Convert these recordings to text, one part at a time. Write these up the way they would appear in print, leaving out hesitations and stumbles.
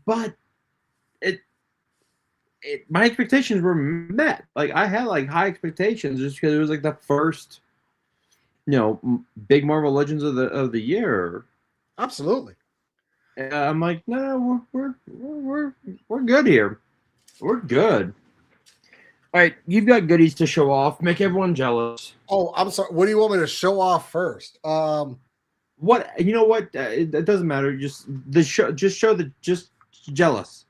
but it my expectations were met. Like I had like high expectations just because it was like the first, big Marvel Legends of the year. Absolutely. I'm like, no, we're good here. We're good. All right, you've got goodies to show off. Make everyone jealous. Oh, I'm sorry. What do you want me to show off first? What you know? What it doesn't matter. Just the show. Just show the just jealous.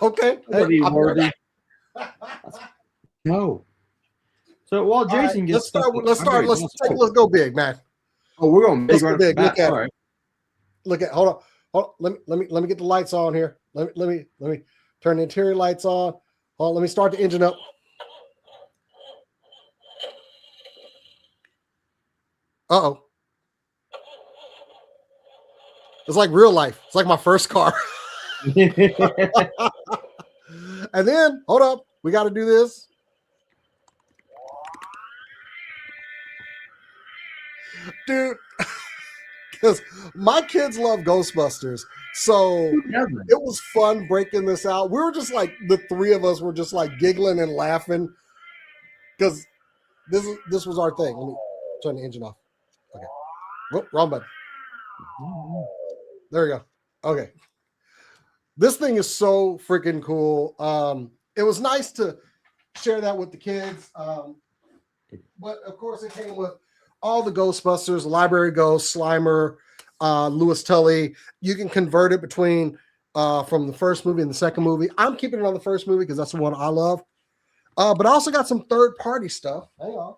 Okay. Hey, Worthy, I'll be right worthy. back. No. So while All right, Jason gets let's stuff, start. Let's I'm ready. start. Let's go big, man. Oh, we're going big Let's go right off the big. Look bat. at All it. right. Look at. Hold on. Let me get the lights on here. Let me turn the interior lights on. Hold on, let me start the engine up. Uh-oh. It's like real life. It's like my first car. And then, hold up. We got to do this. Dude, because my kids love Ghostbusters. So it was fun breaking this out. We were just like, the three of us were just like giggling and laughing because this was our thing. Let me turn the engine off. Okay. Whoop, wrong button. There we go. Okay. This thing is so freaking cool. It was nice to share that with the kids. But of course, it came with all the Ghostbusters, Library Ghost, Slimer, Lewis Tully. You can convert it between from the first movie and the second movie. I'm keeping it on the first movie because that's the one I love. But I also got some third-party stuff. Hang on.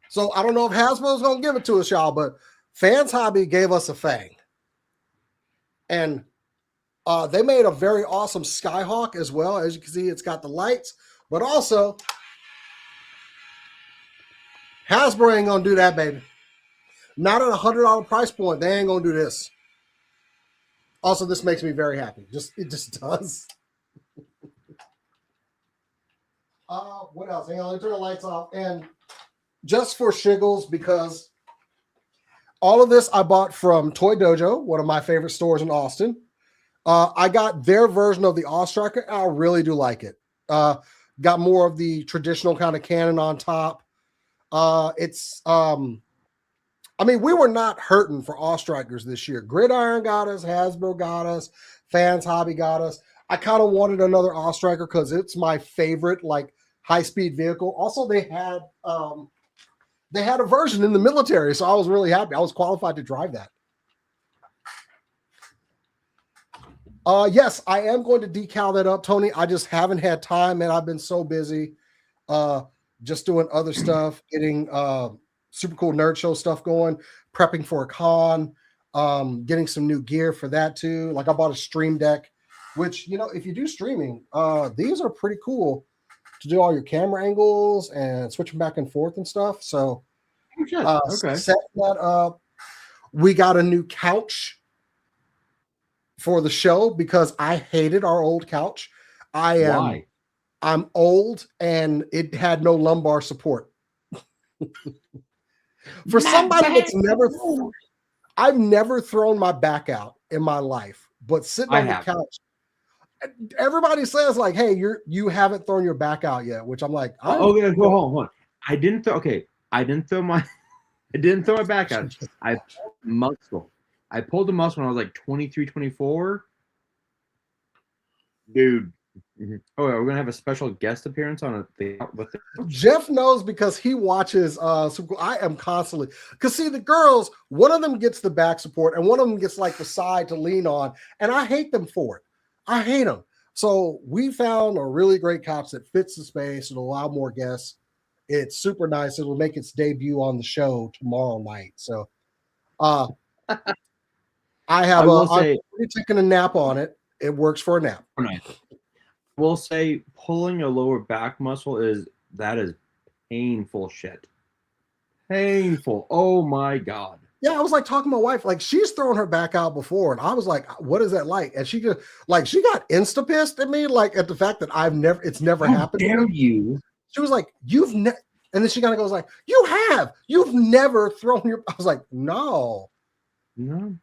So I don't know if Hasbro's going to give it to us, y'all, but Fans Hobby gave us a Fang. And they made a very awesome Skyhawk as well. As you can see, it's got the lights, but also Hasbro ain't going to do that, baby. Not at $100 price point. They ain't going to do this. Also, this makes me very happy. It just does. What else? Hang on, let me turn the lights off. And just for shiggles, because all of this I bought from Toy Dojo, one of my favorite stores in Austin. I got their version of the All-Striker. I really do like it. Got more of the traditional kind of cannon on top. We were not hurting for All-Strikers this year. Gridiron got us, Hasbro got us, Fans Hobby got us. I kind of wanted another All-Striker because it's my favorite, like, high-speed vehicle. Also, they had a version in the military, so I was really happy. I was qualified to drive that. Yes, I am going to decal that up, Tony. I just haven't had time, and I've been so busy just doing other stuff, getting super cool nerd show stuff going, prepping for a con, getting some new gear for that too. Like I bought a stream deck, which, if you do streaming, these are pretty cool to do all your camera angles and switching back and forth and stuff. So okay. Set that up. We got a new couch for the show because I hated our old couch. Why? I'm old and it had no lumbar support. For somebody that's I've never thrown my back out in my life, but sitting on the couch, everybody says like, "Hey, you haven't thrown your back out yet," which I'm like, "Oh, yeah, go home." I didn't throw my back out. I pulled the muscle when I was like 23, 24. Dude. Mm-hmm. Oh, yeah, we're gonna have a special guest appearance on it. Jeff knows because he watches. I am constantly because see the girls. One of them gets the back support, and one of them gets like the side to lean on, and I hate them for it. I hate them. So we found a really great couch that fits the space. It'll allow more guests. It's super nice. It will make its debut on the show tomorrow night. So, I'm taking a nap on it. It works for a nap. Will say pulling a lower back muscle is painful shit. Painful. Oh my God. Yeah, I was like talking to my wife, like she's thrown her back out before, and I was like, "What is that like?" And she got insta pissed at me, like at the fact that it's never happened. How dare you? She was like, and then she kind of goes like, "You've never thrown your." I was like, "No." And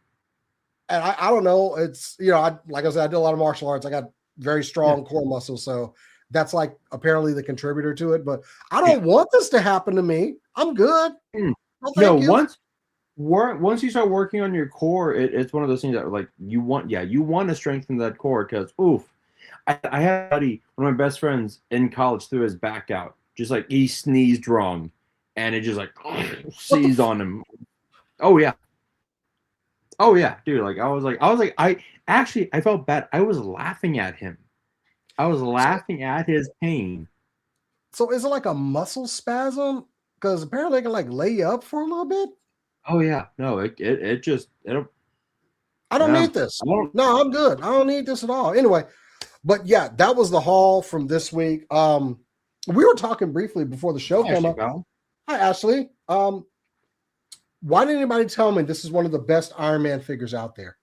and I don't know. It's, like I said, I did a lot of martial arts. I got very strong core muscles, so that's like apparently the contributor to it. But I don't want this to happen to me. I'm good. Well, no, thank you. once you start working on your core, it's one of those things that like you want to strengthen that core because I had a buddy, one of my best friends in college, threw his back out, just like he sneezed wrong, and it just like seized on him. Oh yeah, dude. Like I felt bad. I was laughing at him. I was laughing at his pain. So is it like a muscle spasm? Because apparently it can like lay you up for a little bit. Oh yeah, no, it just I don't need this. No, I'm good. I don't need this at all. Anyway, but yeah, that was the haul from this week. We were talking briefly before the show came up. Hi, Ashley. Why didn't anybody tell me this is one of the best Iron Man figures out there?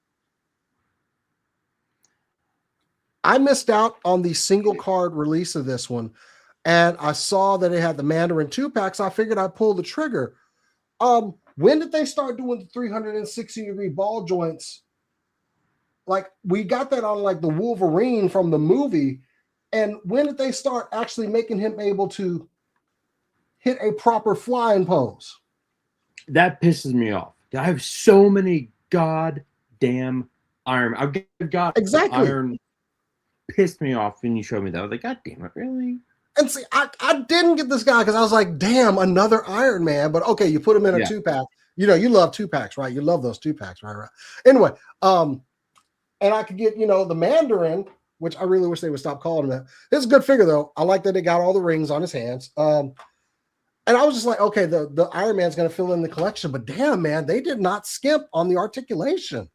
I missed out on the single card release of this one, and I saw that it had the Mandarin 2-pack, so I figured I'd pull the trigger. When did they start doing the 360-degree ball joints? Like, we got that on like the Wolverine from the movie, and when did they start actually making him able to hit a proper flying pose? That pisses me off. I have so many goddamn Iron. I've got exactly Iron. Pissed me off when you showed me that. I was like, God damn it, really? And see, I didn't get this guy because I was like, damn, another Iron Man. But okay, you put him in a 2-pack. You love 2-packs, right? You love those 2-packs, right? Anyway, and I could get, the Mandarin, which I really wish they would stop calling him that. It's a good figure, though. I like that they got all the rings on his hands. And I was just like, okay, the Iron Man's going to fill in the collection. But damn, man, they did not skimp on the articulation.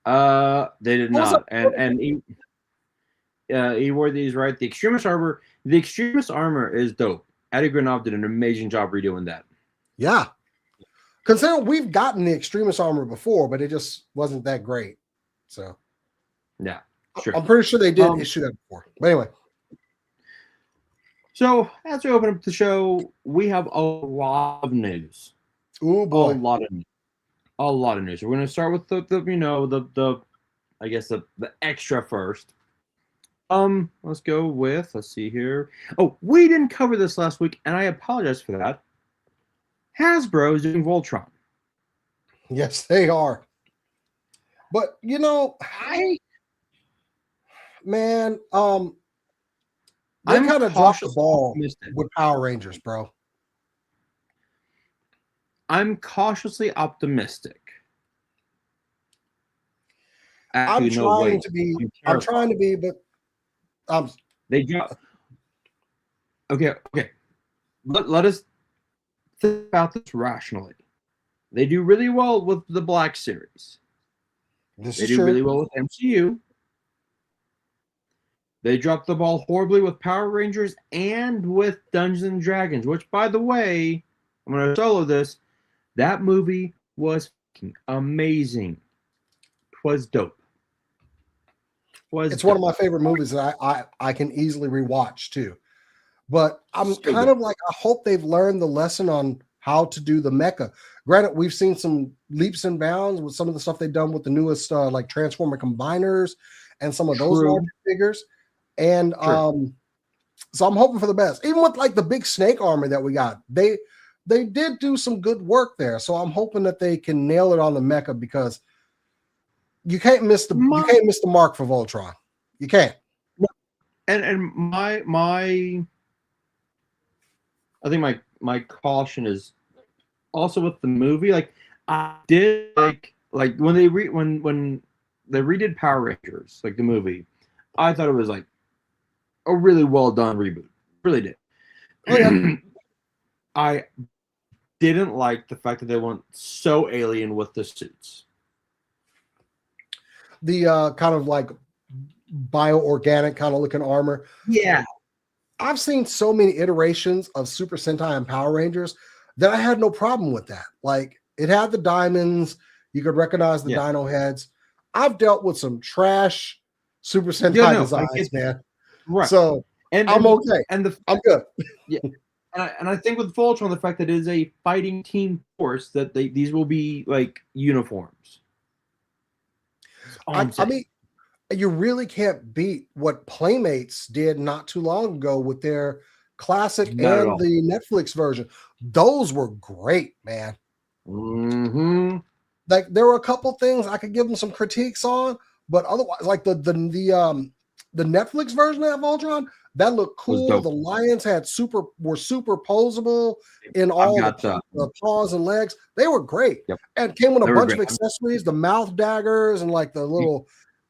They did not. And he wore these, right? The Extremis armor is dope. Adi Granov did an amazing job redoing that. Yeah. Considering we've gotten the Extremis armor before, but it just wasn't that great. So, yeah, sure. I'm pretty sure they did issue that before. But anyway. So, as we open up the show, we have a lot of news. Oh boy. A lot of news. We're going to start with the I guess the extra first. Let's go with, let's see here. Oh, we didn't cover this last week, and I apologize for that. Hasbro is doing Voltron. Yes, they are. But they kind of dropped the ball with Power Rangers, bro. I'm cautiously optimistic. I'm trying to be, but they drop. Okay. Let us think about this rationally. They do really well with the Black Series. They do really well with MCU. They dropped the ball horribly with Power Rangers and with Dungeons and Dragons, which, by the way, I'm going to solo this. That movie was amazing. It was dope. It's one of my favorite movies that I can easily rewatch too. But I'm kind of like, I hope they've learned the lesson on how to do the mecha. Granted, we've seen some leaps and bounds with some of the stuff they've done with the newest like Transformer Combiners and some of those larger figures. And so I'm hoping for the best. Even with like the big snake armor that we got, they did do some good work there. So I'm hoping that they can nail it on the mecha, because you can't miss the mark for Voltron. You can't. And my I think my caution is also with the movie. Like, I did like when they when they redid Power Rangers, like the movie, I thought it was like a really well done reboot. Really did. Oh, yeah. I didn't like the fact that they went so alien with the suits. The kind of like bioorganic kind of looking armor. Yeah. I've seen so many iterations of Super Sentai and Power Rangers that I had no problem with that. Like, it had the diamonds. You could recognize the dino heads. I've dealt with some trash Super Sentai designs, man. Right. So I'm okay. And I'm good. Yeah. And I think with Voltron, the fact that it is a fighting team force, that these will be like uniforms. I mean, you really can't beat what Playmates did not too long ago with their classic and the Netflix version. Those were great, man. Mm-hmm. Like there were a couple things I could give them some critiques on, but otherwise, like the Netflix version of Voltron, that looked cool. The lions were superposable in all the paws and legs. They were great. Yep. And came with a bunch of accessories, the mouth daggers and like the little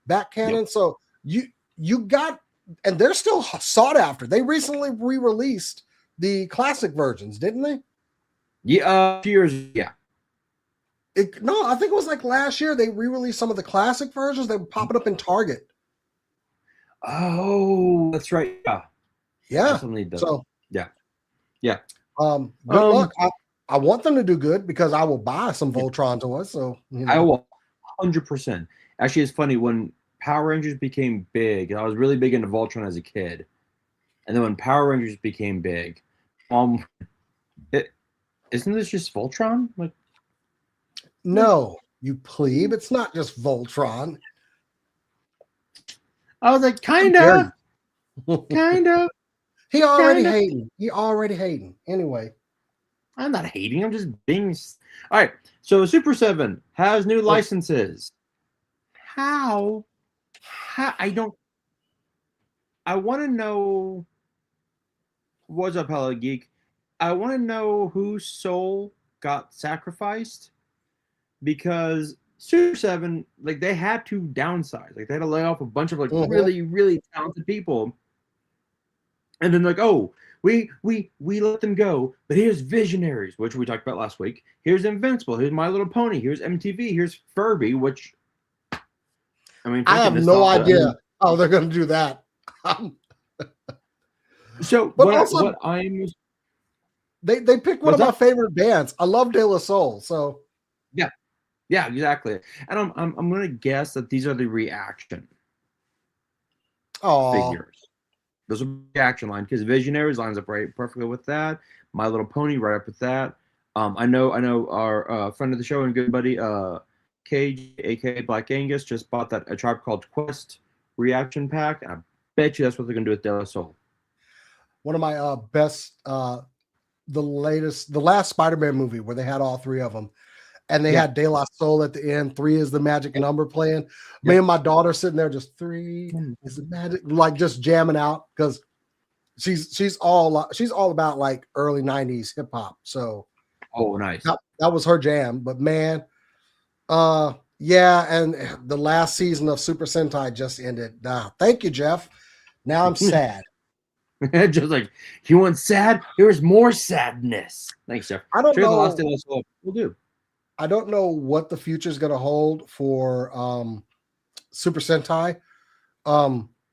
back cannon. Yep. So you got, and they're still sought after. They recently re-released the classic versions, didn't they? Yeah, a few years. Yeah. No, I think it was like last year. They re-released some of the classic versions. They were popping up in Target. Oh, that's right. Yeah. So yeah. Good luck. I want them to do good because I will buy some Voltron toys. So I will 100%. Actually, it's funny when Power Rangers became big. I was really big into Voltron as a kid, and then when Power Rangers became big, isn't this just Voltron? Like, no, you plebe. It's not just Voltron. I was like, kind of. He already hating. Anyway. I'm not hating. I'm just being. All right. So Super 7 has new licenses. How? I want to know. What's up, Hello Geek? I want to know whose soul got sacrificed because Super 7, like, they had to downsize. Like, they had to lay off a bunch of, like, really, really talented people. And then, like, oh, we let them go, but here's Visionaries, which we talked about last week. Here's Invincible. Here's My Little Pony. Here's MTV. Here's Furby, which, I mean, I have no idea how they're going to do that. So, but what I'm... They picked one of my favorite bands. I love De La Soul, so... Yeah, exactly. And I'm going to guess that these are the reaction figures. Those are the reaction line because Visionaries lines up right perfectly with that. My Little Pony right up with that. I know our friend of the show and good buddy Cage, aka Black Angus, just bought that A Tribe Called Quest reaction pack, and I bet you that's what they're gonna do with De La Soul. One of my best, the last Spider-Man movie where they had all three of them, and they had De La Soul at the end. 3 is the magic number playing. Me and my daughter sitting there, just 3 is the magic, like just jamming out because she's all about like early 90s hip hop. So, nice. That was her jam. But man, yeah, and the last season of Super Sentai just ended. Thank you, Jeff. Now I'm sad. Just like, you want sad? Here's more sadness. Thanks, Jeff. I don't know. The last De La Soul will do. I don't know what the future is going to hold for Super Sentai.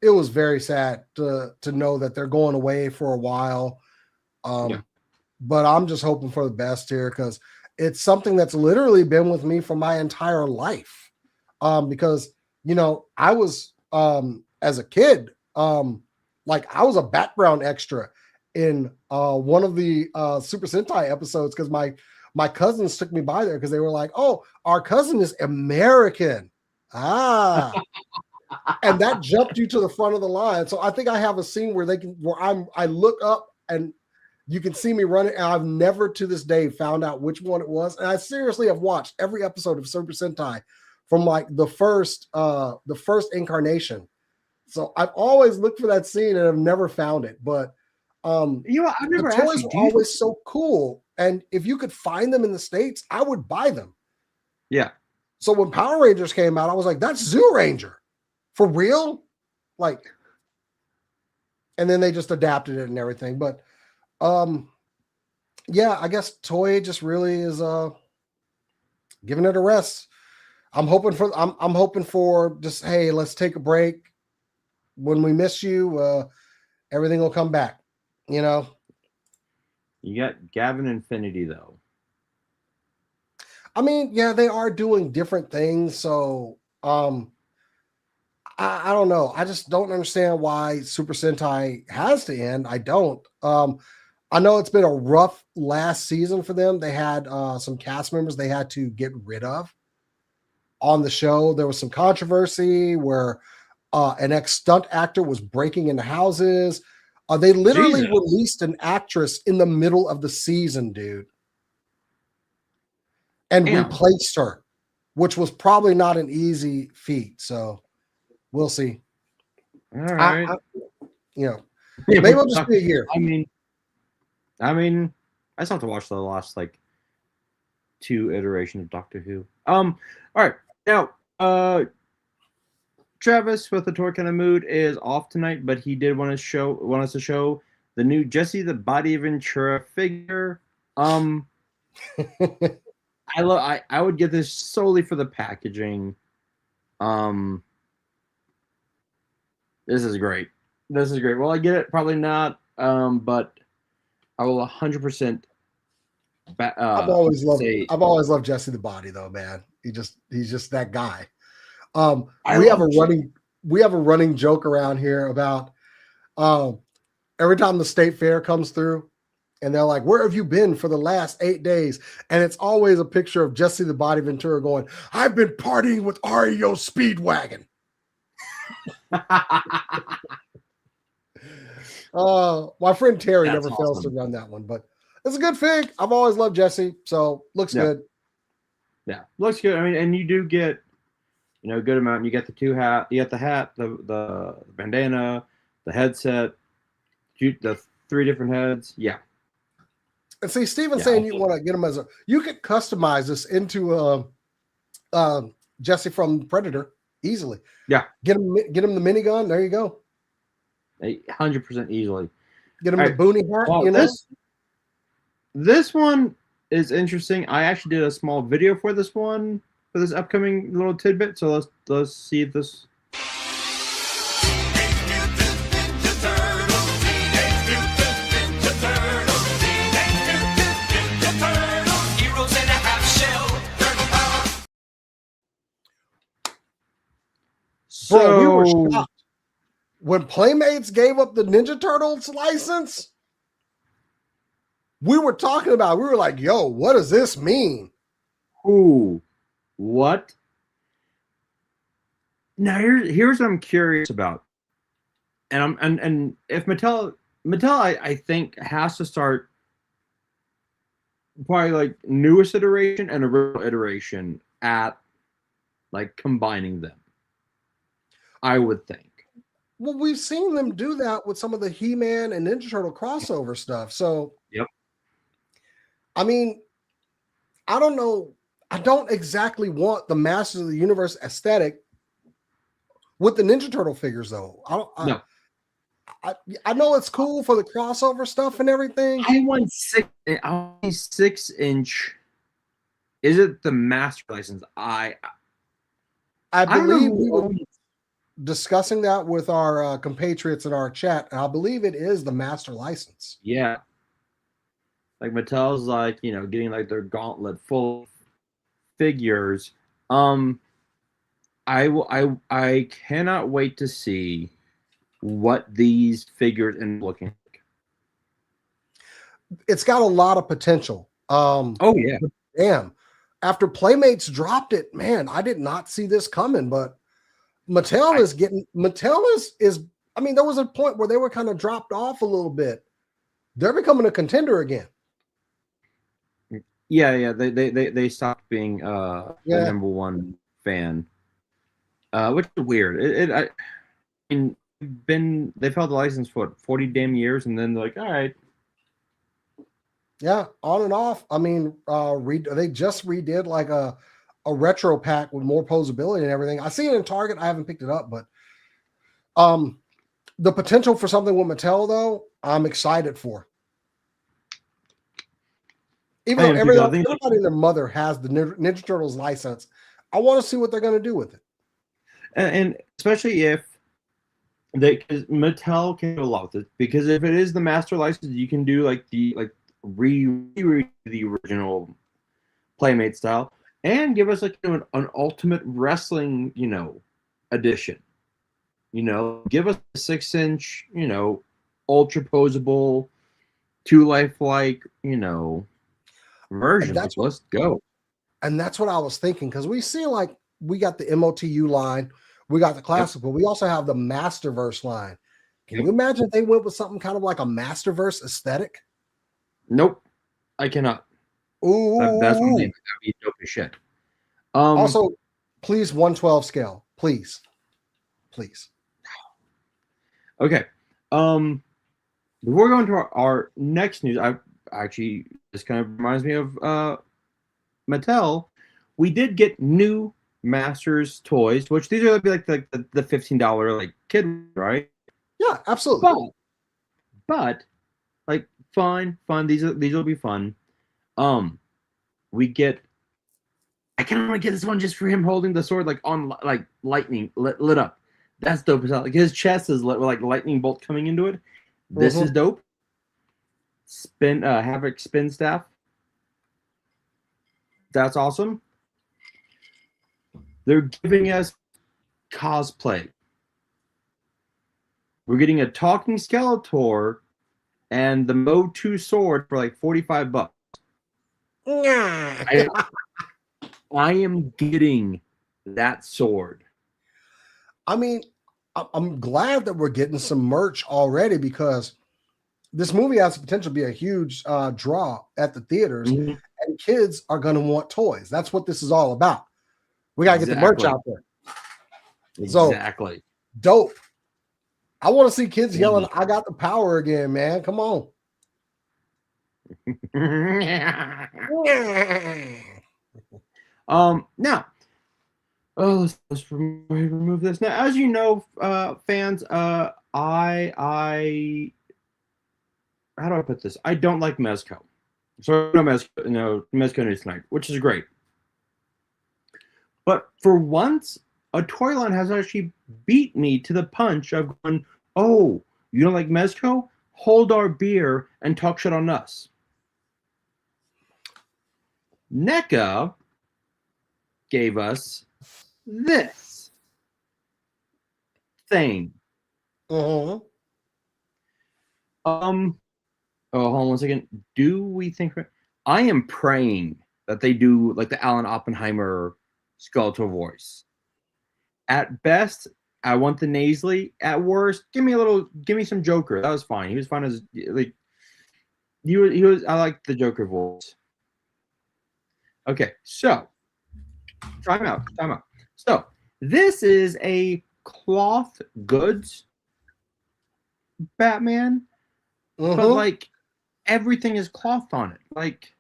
It was very sad to know that they're going away for a while. But I'm just hoping for the best here because it's something that's literally been with me for my entire life. Because, I was, as a kid, like I was a background extra in one of the Super Sentai episodes because my cousins took me by there because they were like, oh, our cousin is American. And that jumped you to the front of the line. So I think I have a scene where I look up and you can see me running. And I've never to this day found out which one it was. And I seriously have watched every episode of Super Sentai from like the first incarnation. So I've always looked for that scene and I've never found it. But I've never the toys were always so cool. And if you could find them in the States, I would buy them. Yeah. So when Power Rangers came out, I was like, that's Zoo Ranger. For real? Like, and then they just adapted it and everything. But yeah, I guess Toei just really is giving it a rest. I'm hoping for just, hey, let's take a break. When we miss you, everything will come back, You got Gavin Infinity, though. I mean, yeah, they are doing different things. So, I don't know. I just don't understand why Super Sentai has to end. I don't. I know it's been a rough last season for them. They had some cast members they had to get rid of. on the show. There was some controversy where an ex-stunt actor was breaking into houses. They literally Jesus. released an actress in the middle of the season, dude, and Damn. replaced her, which was probably not an easy feat. So we'll see. All right. Maybe it'll just be a year. I mean, I still have to watch the last like 2 iterations of Doctor Who. All right. Now, Travis with the Tour Kind of Mood is off tonight, but he did want us to show the new Jesse the Body Ventura figure. I would get this solely for the packaging. This is great. Will I get it? Probably not. But I will 100%. I've always loved Jesse the Body though, man. He's just that guy. We have a running joke around here about every time the state fair comes through and they're like, where have you been for the last 8 days? And it's always a picture of Jesse the Body Ventura going, I've been partying with REO Speedwagon. My friend Terry never fails to run that one, but it's a good fig. I've always loved Jesse, so looks good. Yeah, looks good. I mean, and you do get, a good amount. You get the 2 hat, you get the hat, the bandana, the headset, the 3 different heads. Yeah. And see, Steven's saying you want to get him you could customize this into Jesse from Predator easily. Yeah. Get him the minigun. There you go. 100% easily. Get him the boonie hat. Well, this one is interesting. I actually did a small video for this one, for this upcoming little tidbit. So let's see if this. Bro, we were shocked. When Playmates gave up the Ninja Turtles license, we were talking about, we were like, yo, what does this mean? Ooh, what? Now here's what I'm curious about. And if Mattel I think has to start probably like newest iteration and original iteration at like combining them. I would think. Well, we've seen them do that with some of the He-Man and Ninja Turtle crossover stuff. So, yep. I mean, I don't know. I don't exactly want the Masters of the Universe aesthetic with the Ninja Turtle figures, though. No. I know it's cool for the crossover stuff and everything. I want 6-inch. Is it the master license? I believe we were discussing that with our compatriots in our chat, and I believe it is the master license. Yeah. Like Mattel's like, getting like their gauntlet full of figures. I cannot wait to see what these figures end up looking like. It's got a lot of potential. Oh yeah. Damn. After Playmates dropped it, man, I did not see this coming, but Mattel is I mean, there was a point where they were kind of dropped off a little bit. They're becoming a contender again. Yeah. They stopped being the number one fan, which is weird. They've held the license for 40 damn years, and then they're like, all right. Yeah, on and off. I mean, they just redid like a retro pack with more posability and everything. I see it in Target. I haven't picked it up, but the potential for something with Mattel, though, I'm excited for. Even though everybody and their mother has the Ninja Turtles license, I want to see what they're going to do with it. And especially if because Mattel can do a lot with it, because if it is the master license, you can do like the original Playmate style and give us like an ultimate wrestling edition. Give us a 6-inch ultra posable 2 lifelike version. Let's go. And that's what I was thinking, because we see like we got the MOTU line, we got the classic, but we also have the Masterverse line. Can you imagine if they went with something kind of like a Masterverse aesthetic? Nope, I cannot. Ooh, That's one thing that'd be dope as shit. Also, please 112 scale, please. Okay. Before going to our next news, I actually, this kind of reminds me of Mattel. We did get new Masters toys, which these are like the $15 like kid, right? Yeah, absolutely. But like fun. These will be fun. We get. I kind of want to get this one just for him holding the sword like on like lightning lit up. That's dope as hell. Like his chest is lit with like lightning bolt coming into it. This is dope. Havoc spin staff. That's awesome. They're giving us cosplay. We're getting a talking Skeletor and the Mo2 sword for like $45. I am getting that sword. I mean, I'm glad that we're getting some merch already because this movie has the potential to be a huge draw at the theaters, and kids are going to want toys. That's what this is all about. We got to get the merch out there. Exactly. So, dope. I want to see kids yelling, "I got the power again, man. Come on." Now, let's remove this. Now, as you know, fans, how do I put this? I don't like Mezco. So Mezco news tonight, which is great. But for once, a toy line has actually beat me to the punch of going, oh, you don't like Mezco? Hold our beer and talk shit on us. NECA gave us this thing. Uh-huh. Oh, hold on 1 second. Do we think I am praying that they do like the Alan Oppenheimer Skeletor voice? At best, I want the nasally. At worst, give me some Joker. That was fine. He was fine as like he was. I like the Joker voice. Okay, so time out. So this is a cloth goods Batman, but like everything is cloth on it. Like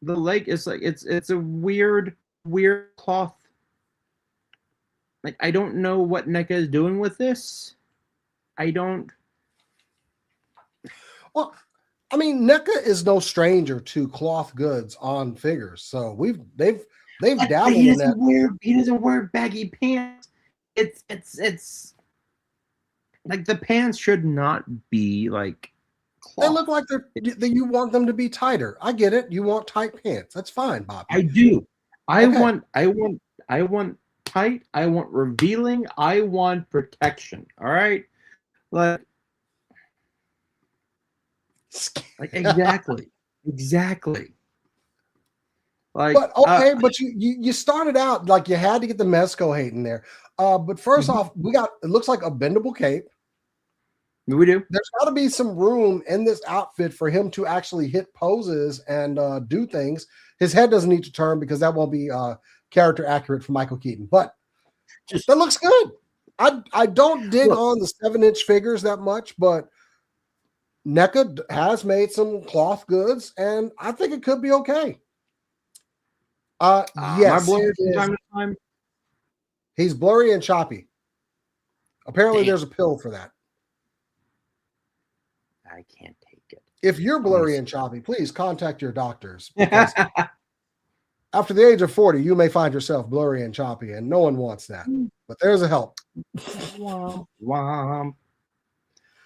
the leg is like it's a weird cloth. Like I don't know what NECA is doing with this. I don't. Well, I mean, NECA is no stranger to cloth goods on figures, so they've dabbled in that. He doesn't wear baggy pants. It's like the pants should not be like cloth. They look like you want them to be tighter. I get it. You want tight pants. That's fine, Bob. I do. I want tight. I want revealing. I want protection. All right, like exactly. Like, but okay, but you started out like you had to get the Mezco hate in there. But first off, it looks like a bendable cape. We do. There's got to be some room in this outfit for him to actually hit poses and do things. His head doesn't need to turn because that won't be character accurate for Michael Keaton. But that looks good. I don't dig on the 7-inch figures that much, but NECA has made some cloth goods, and I think it could be okay. Yes, blurry from time to time. He's blurry and choppy. Apparently, there's a pill for that. I can't take it. If you're blurry and choppy, please contact your doctors. After the age of 40, you may find yourself blurry and choppy, and no one wants that. But there's a help.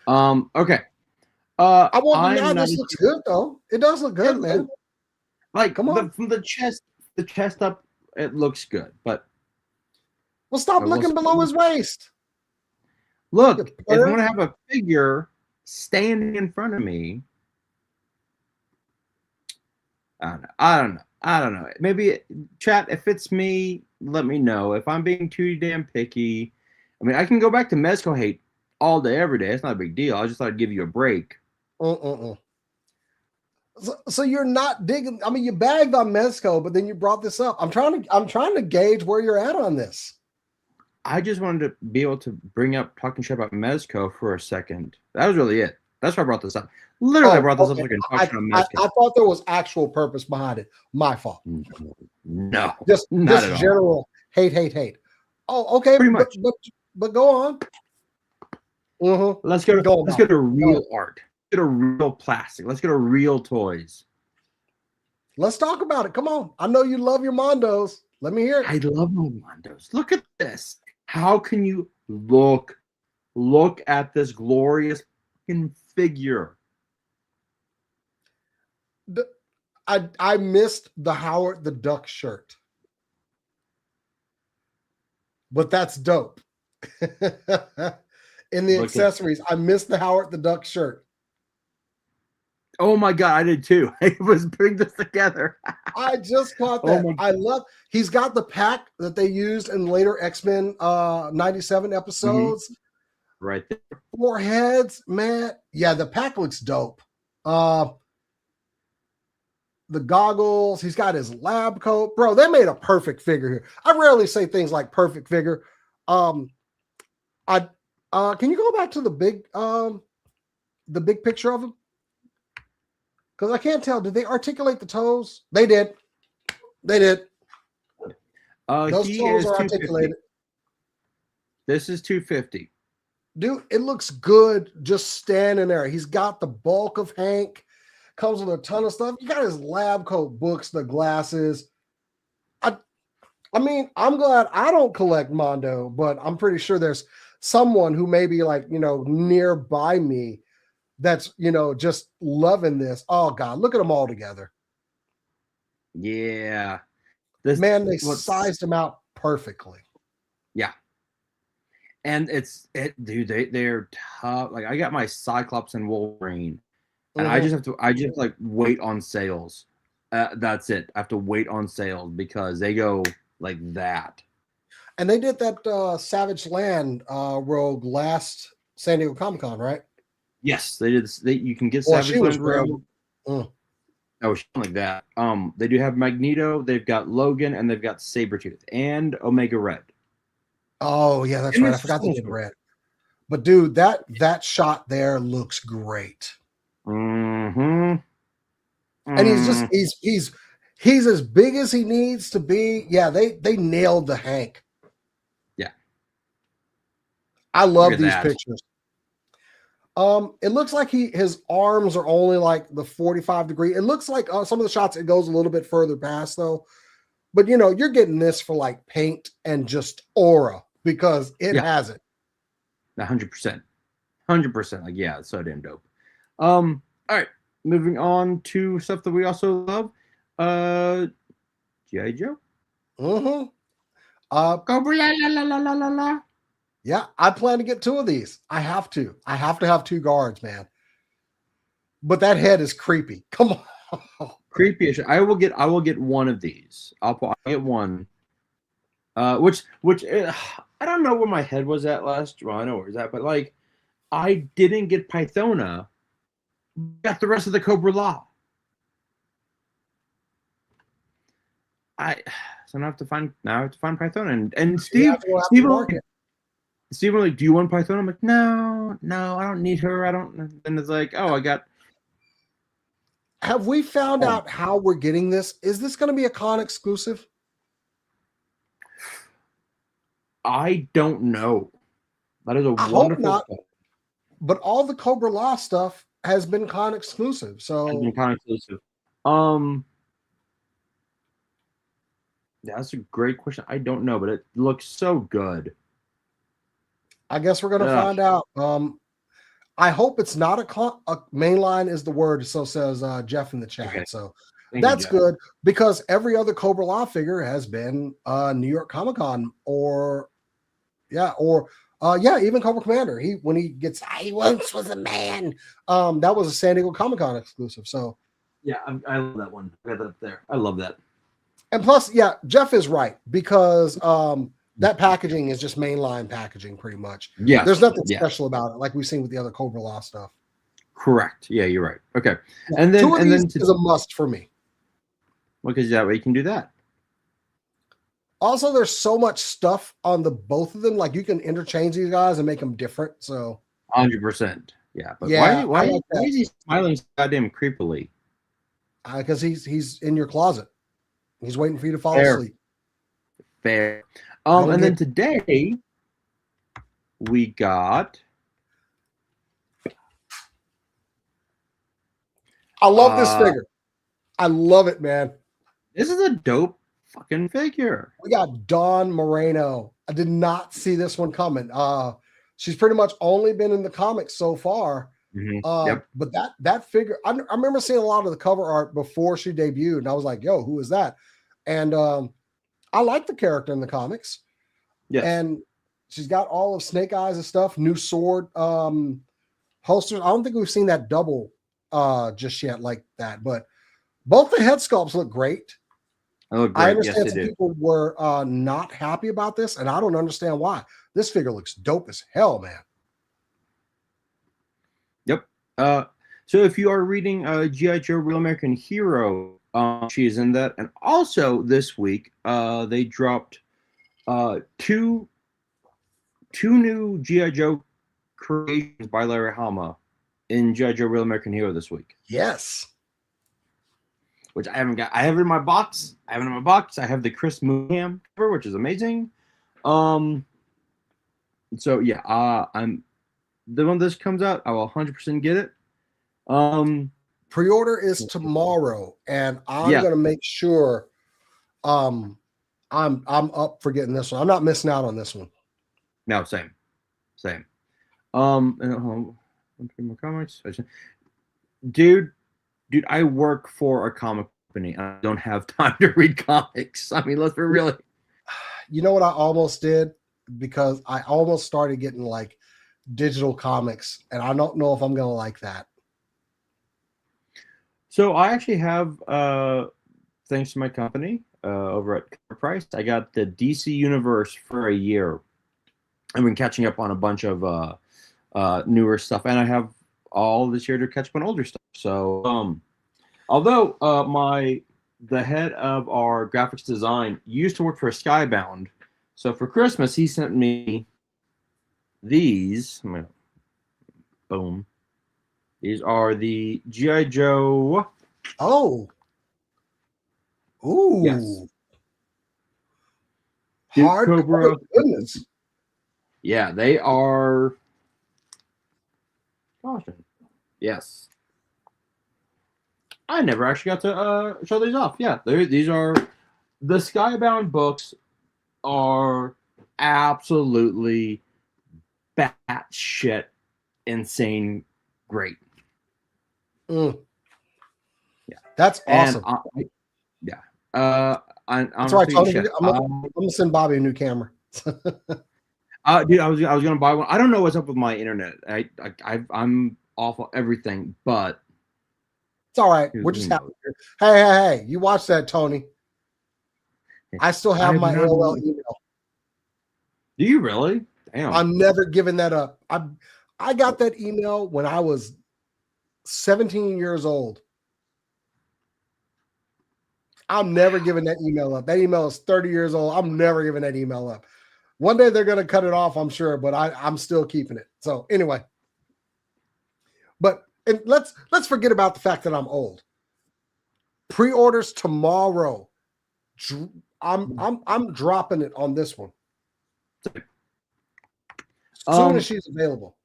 Okay. I won't deny this looks good though. It does look good, man. Like, come on, from the chest up, it looks good. But stop looking below his waist. Look, if I'm gonna have a figure standing in front of me, I don't know. I don't know. Maybe chat. If it's me, let me know. If I'm being too damn picky, I mean, I can go back to Mezco hate all day, every day. It's not a big deal. I just thought I'd give you a break. So you're not digging. I mean, you bagged on Mezco, but then you brought this up. I'm trying to gauge where you're at on this. I just wanted to be able to bring up talking shit about Mezco for a second. That was really it. That's why I brought this up. Literally, I brought this up so I can talk shit on Mezco. I thought there was actual purpose behind it. My fault. No, just not at general all. hate. Oh, okay, pretty much. But go on. Let's go to real art. Let's get a real plastic. Let's get a real toys. Let's talk about it. Come on. I know you love your Mondos. Let me hear it. I love my Mondos. Look at this. How can you look at this glorious fucking figure? I missed the Howard the Duck shirt, but that's dope. In the accessories, I missed the Howard the Duck shirt. Oh my god, I did too. I was putting this together. I just caught that. I love. He's got the pack that they used in later X-Men 97 episodes. Right there. 4 heads, man. Yeah, the pack looks dope. The goggles. He's got his lab coat, bro. They made a perfect figure here. I rarely say things like perfect figure. Can you go back to the big picture of him? Because I can't tell. Did they articulate the toes? They did. Those toes are articulated. This is 250. Dude, it looks good just standing there. He's got the bulk of Hank. Comes with a ton of stuff. You got his lab coat, books, the glasses. I mean, I'm glad I don't collect Mondo, but I'm pretty sure there's someone who may be like, nearby me that's, just loving this. Oh God, look at them all together. Yeah. They sized them out perfectly. Yeah. And dude, they're tough. Like I got my Cyclops and Wolverine, and I just have wait on sales. That's it. I have to wait on sales because they go like that. And they did that Savage Land Rogue last San Diego Comic-Con, right? Yes, they did. You can get Savage Land Rogue. Oh, like that. They do have Magneto. They've got Logan, and they've got Sabretooth and Omega Red. Oh yeah, that's right. I forgot they did Red. But dude, that shot there looks great. And he's as big as he needs to be. Yeah, they nailed the Hank. Yeah. I love these pictures. It looks like his arms are only like the 45 degree. It looks like some of the shots it goes a little bit further past though. But you're getting this for like paint and just aura because it has it. 100%. 100%. Like, yeah, it's so damn dope. All right. Moving on to stuff that we also love. G.I. Joe. Cobra, la. Yeah, I plan to get 2 of these. I have to have 2 guards, man. But that head is creepy. Come on. Creepy. I will get one of these. I'll get one. Which I don't know where my head was at last. Well, I know where it's at, but like I didn't get Pythona. Got the rest of the Cobra Law. So I have to find Pythona and Steve like, do you want Pythona? I'm like, no, I don't need her. I don't. And it's like, oh, I got. Have we found out how we're getting this? Is this going to be a con exclusive? I don't know. That is a wonderful not, but all the Cobra Law stuff has been con exclusive. So that's a great question. I don't know, but it looks so good. I guess we're going to find out. I hope it's not a mainline is the word. So says Jeff in the chat. Okay. So that's good because every other Cobra Law figure has been New York Comic-Con even Cobra Commander. He once was a man. That was a San Diego Comic-Con exclusive. So yeah, I love that one. I got that up there. I love that. And plus, yeah, Jeff is right because that packaging is just mainline packaging pretty much. Yes. There's nothing Yeah. special about it, like we've seen with the other Cobra Law stuff. Correct. Yeah, you're right. Okay. Yeah, And then two of these is a must for me. Because that way you can do that. Also, there's so much stuff on the both of them. Like you can interchange these guys and make them different. So 100%. Yeah. But yeah, why is he smiling so goddamn creepily? Because he's in your closet. He's waiting for you to fall Fair. asleep. Fair. And then today we got. I love this figure. I love it, man. This is a dope fucking figure. We got Dawn Moreno. I did not see this one coming. She's pretty much only been in the comics so far. Yep. But that figure, I remember seeing a lot of the cover art before she debuted, and I was like, "Yo, who is that?" And I like the character in the comics. Yeah. And she's got all of Snake Eyes and stuff. New sword holsters. I don't think we've seen that double just yet like that, but both the head sculpts look great. I understand some people were not happy about this, and I don't understand why. This figure looks dope as hell, man. Yep. So if you are reading G.I. Joe Real American Hero, she is in that. And also this week, they dropped two new G.I. Joe creations by Larry Hama in G.I. Joe Real American Hero this week. Yes. Which I haven't got. I have it in my box. I have the Chris Moonham cover, which is amazing. So yeah, I'm the one this comes out, I will 100% get it. Pre-order is tomorrow, and I'm gonna make sure I'm up for getting this one. I'm not missing out on this one. No, same. And more comics. Dude, I work for a comic company. I don't have time to read comics. I mean, let's be real. You know what I almost did? Because I almost started getting like digital comics, and I don't know if I'm gonna like that. So I actually have, thanks to my company over at Cover Price, I got the DC Universe for a year. I've been catching up on a bunch of newer stuff, and I have all this year to catch up on older stuff. So, although the head of our graphics design used to work for Skybound, so for Christmas he sent me these. Boom. These are the G.I. Joe. Oh. Ooh. Yes. Hard Cobra. Goodness. Yeah, they are. Caution. Yes. I never actually got to show these off. Yeah, these are the Skybound books are absolutely batshit insane great. Yeah, that's awesome. That's right, Tony. I'm gonna send Bobby a new camera. Dude, I was gonna buy one. I don't know what's up with my internet. I'm awful everything, but it's all right. We're just happy. Hey! You watch that, Tony? I still have my AOL email. Do you really? Damn. I'm never giving that up. I got that email when I was 17 years old. I'm never giving that email up. That email is 30 years old. I'm never giving that email up. One day they're going to cut it off, I'm sure, but I'm still keeping it. So anyway, but let's forget about the fact that I'm old. Pre-orders tomorrow. I'm dropping it on this one. As soon as she's available.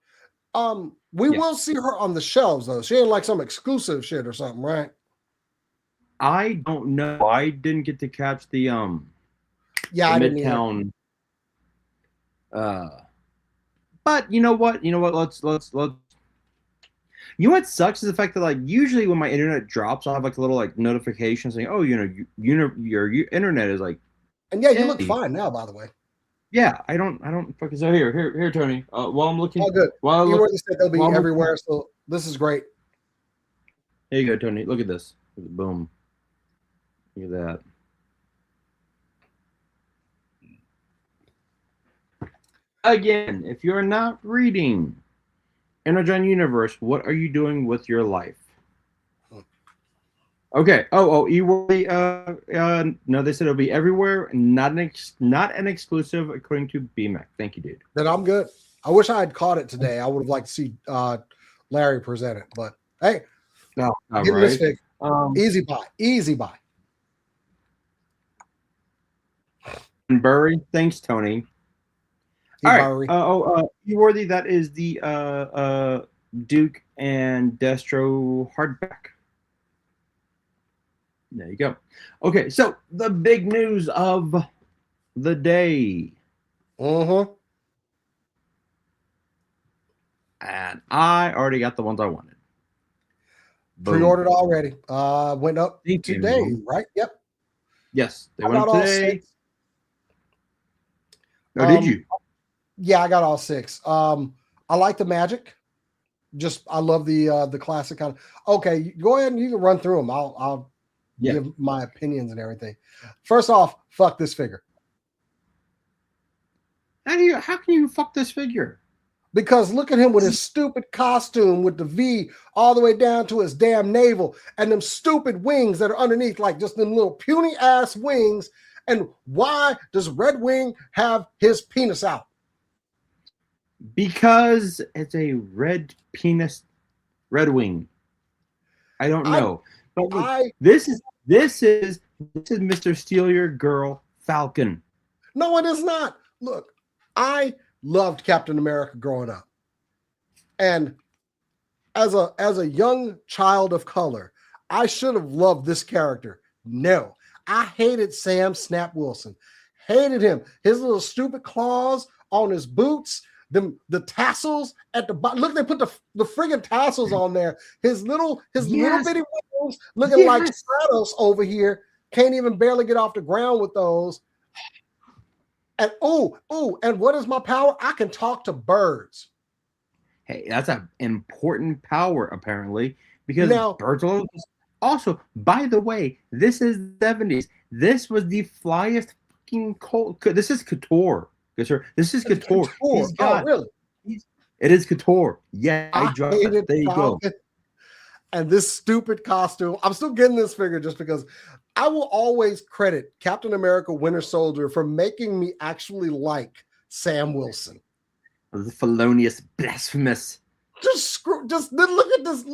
We will see her on the shelves though. She ain't like some exclusive shit or something, right? I don't know. I didn't get to catch the I Midtown. But you know what? Let's. You know what sucks is the fact that like usually when my internet drops, I'll have like a little like notification saying, "Oh, your internet is like." And yeah, you look fine now, by the way. Yeah, I don't fucking. So here, Tony. While I'm looking, all good. You already said they'll be everywhere, so this is great. There you go, Tony. Look at this. Boom. Look at that. Again, if you're not reading Energon Universe, what are you doing with your life? Okay. E-worthy. No, they said it'll be everywhere, not an exclusive, according to BMAC. Thank you, dude. Then I'm good. I wish I had caught it today. I would have liked to see Larry present it, but hey, No, give me this figure. Easy buy. Burry. Thanks, Tony. All right. E-worthy. That is the Duke and Destro hardback. There you go. Okay, so the big news of the day. Mm-hmm. And I already got the ones I wanted. Pre-ordered already. Went up today, right? Yep. Yes, they went up today. Oh, did you? Yeah, I got all 6. I like the magic. I love the classic kind of. Okay, go ahead and you can run through them. I'll give my opinions and everything. First off, fuck this figure. How can you fuck this figure? Because look at him with his stupid costume with the V all the way down to his damn navel and them stupid wings that are underneath, like just them little puny ass wings. And why does Red Wing have his penis out? Because it's a red penis Red Wing. I don't know. This is Mr. Steal Your Girl Falcon. No, it is not. Look, I loved Captain America growing up. And as a young child of color, I should have loved this character. No, I hated Sam Snap Wilson. Hated him. His little stupid claws on his boots, the tassels at the bottom. Look, they put the friggin' tassels on there. His little bitty wings looking like Stratos over here. Can't even barely get off the ground with those. And and what is my power? I can talk to birds. Hey, that's an important power, apparently, because birds are also, by the way, this is the 70s. This was the flyest fucking cold. This is Couture. This is Couture. Really? It is Couture. Yeah, I dropped it. There you go. And this stupid costume. I'm still getting this figure just because I will always credit Captain America Winter Soldier for making me actually like Sam Wilson. The felonious, blasphemous. Just look at this.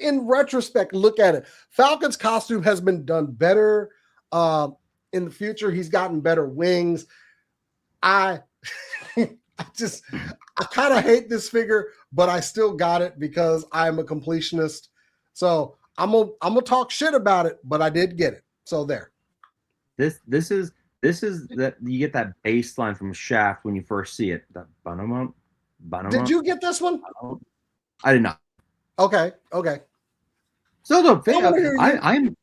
In retrospect, look at it. Falcon's costume has been done better. In the future, he's gotten better wings. I kind of hate this figure, but I still got it because I'm a completionist. So I'm gonna talk shit about it, but I did get it. So there. This is that you get that baseline from Shaft when you first see it. That Bannerman. Did you get this one? I did not. Okay. So dope. I'm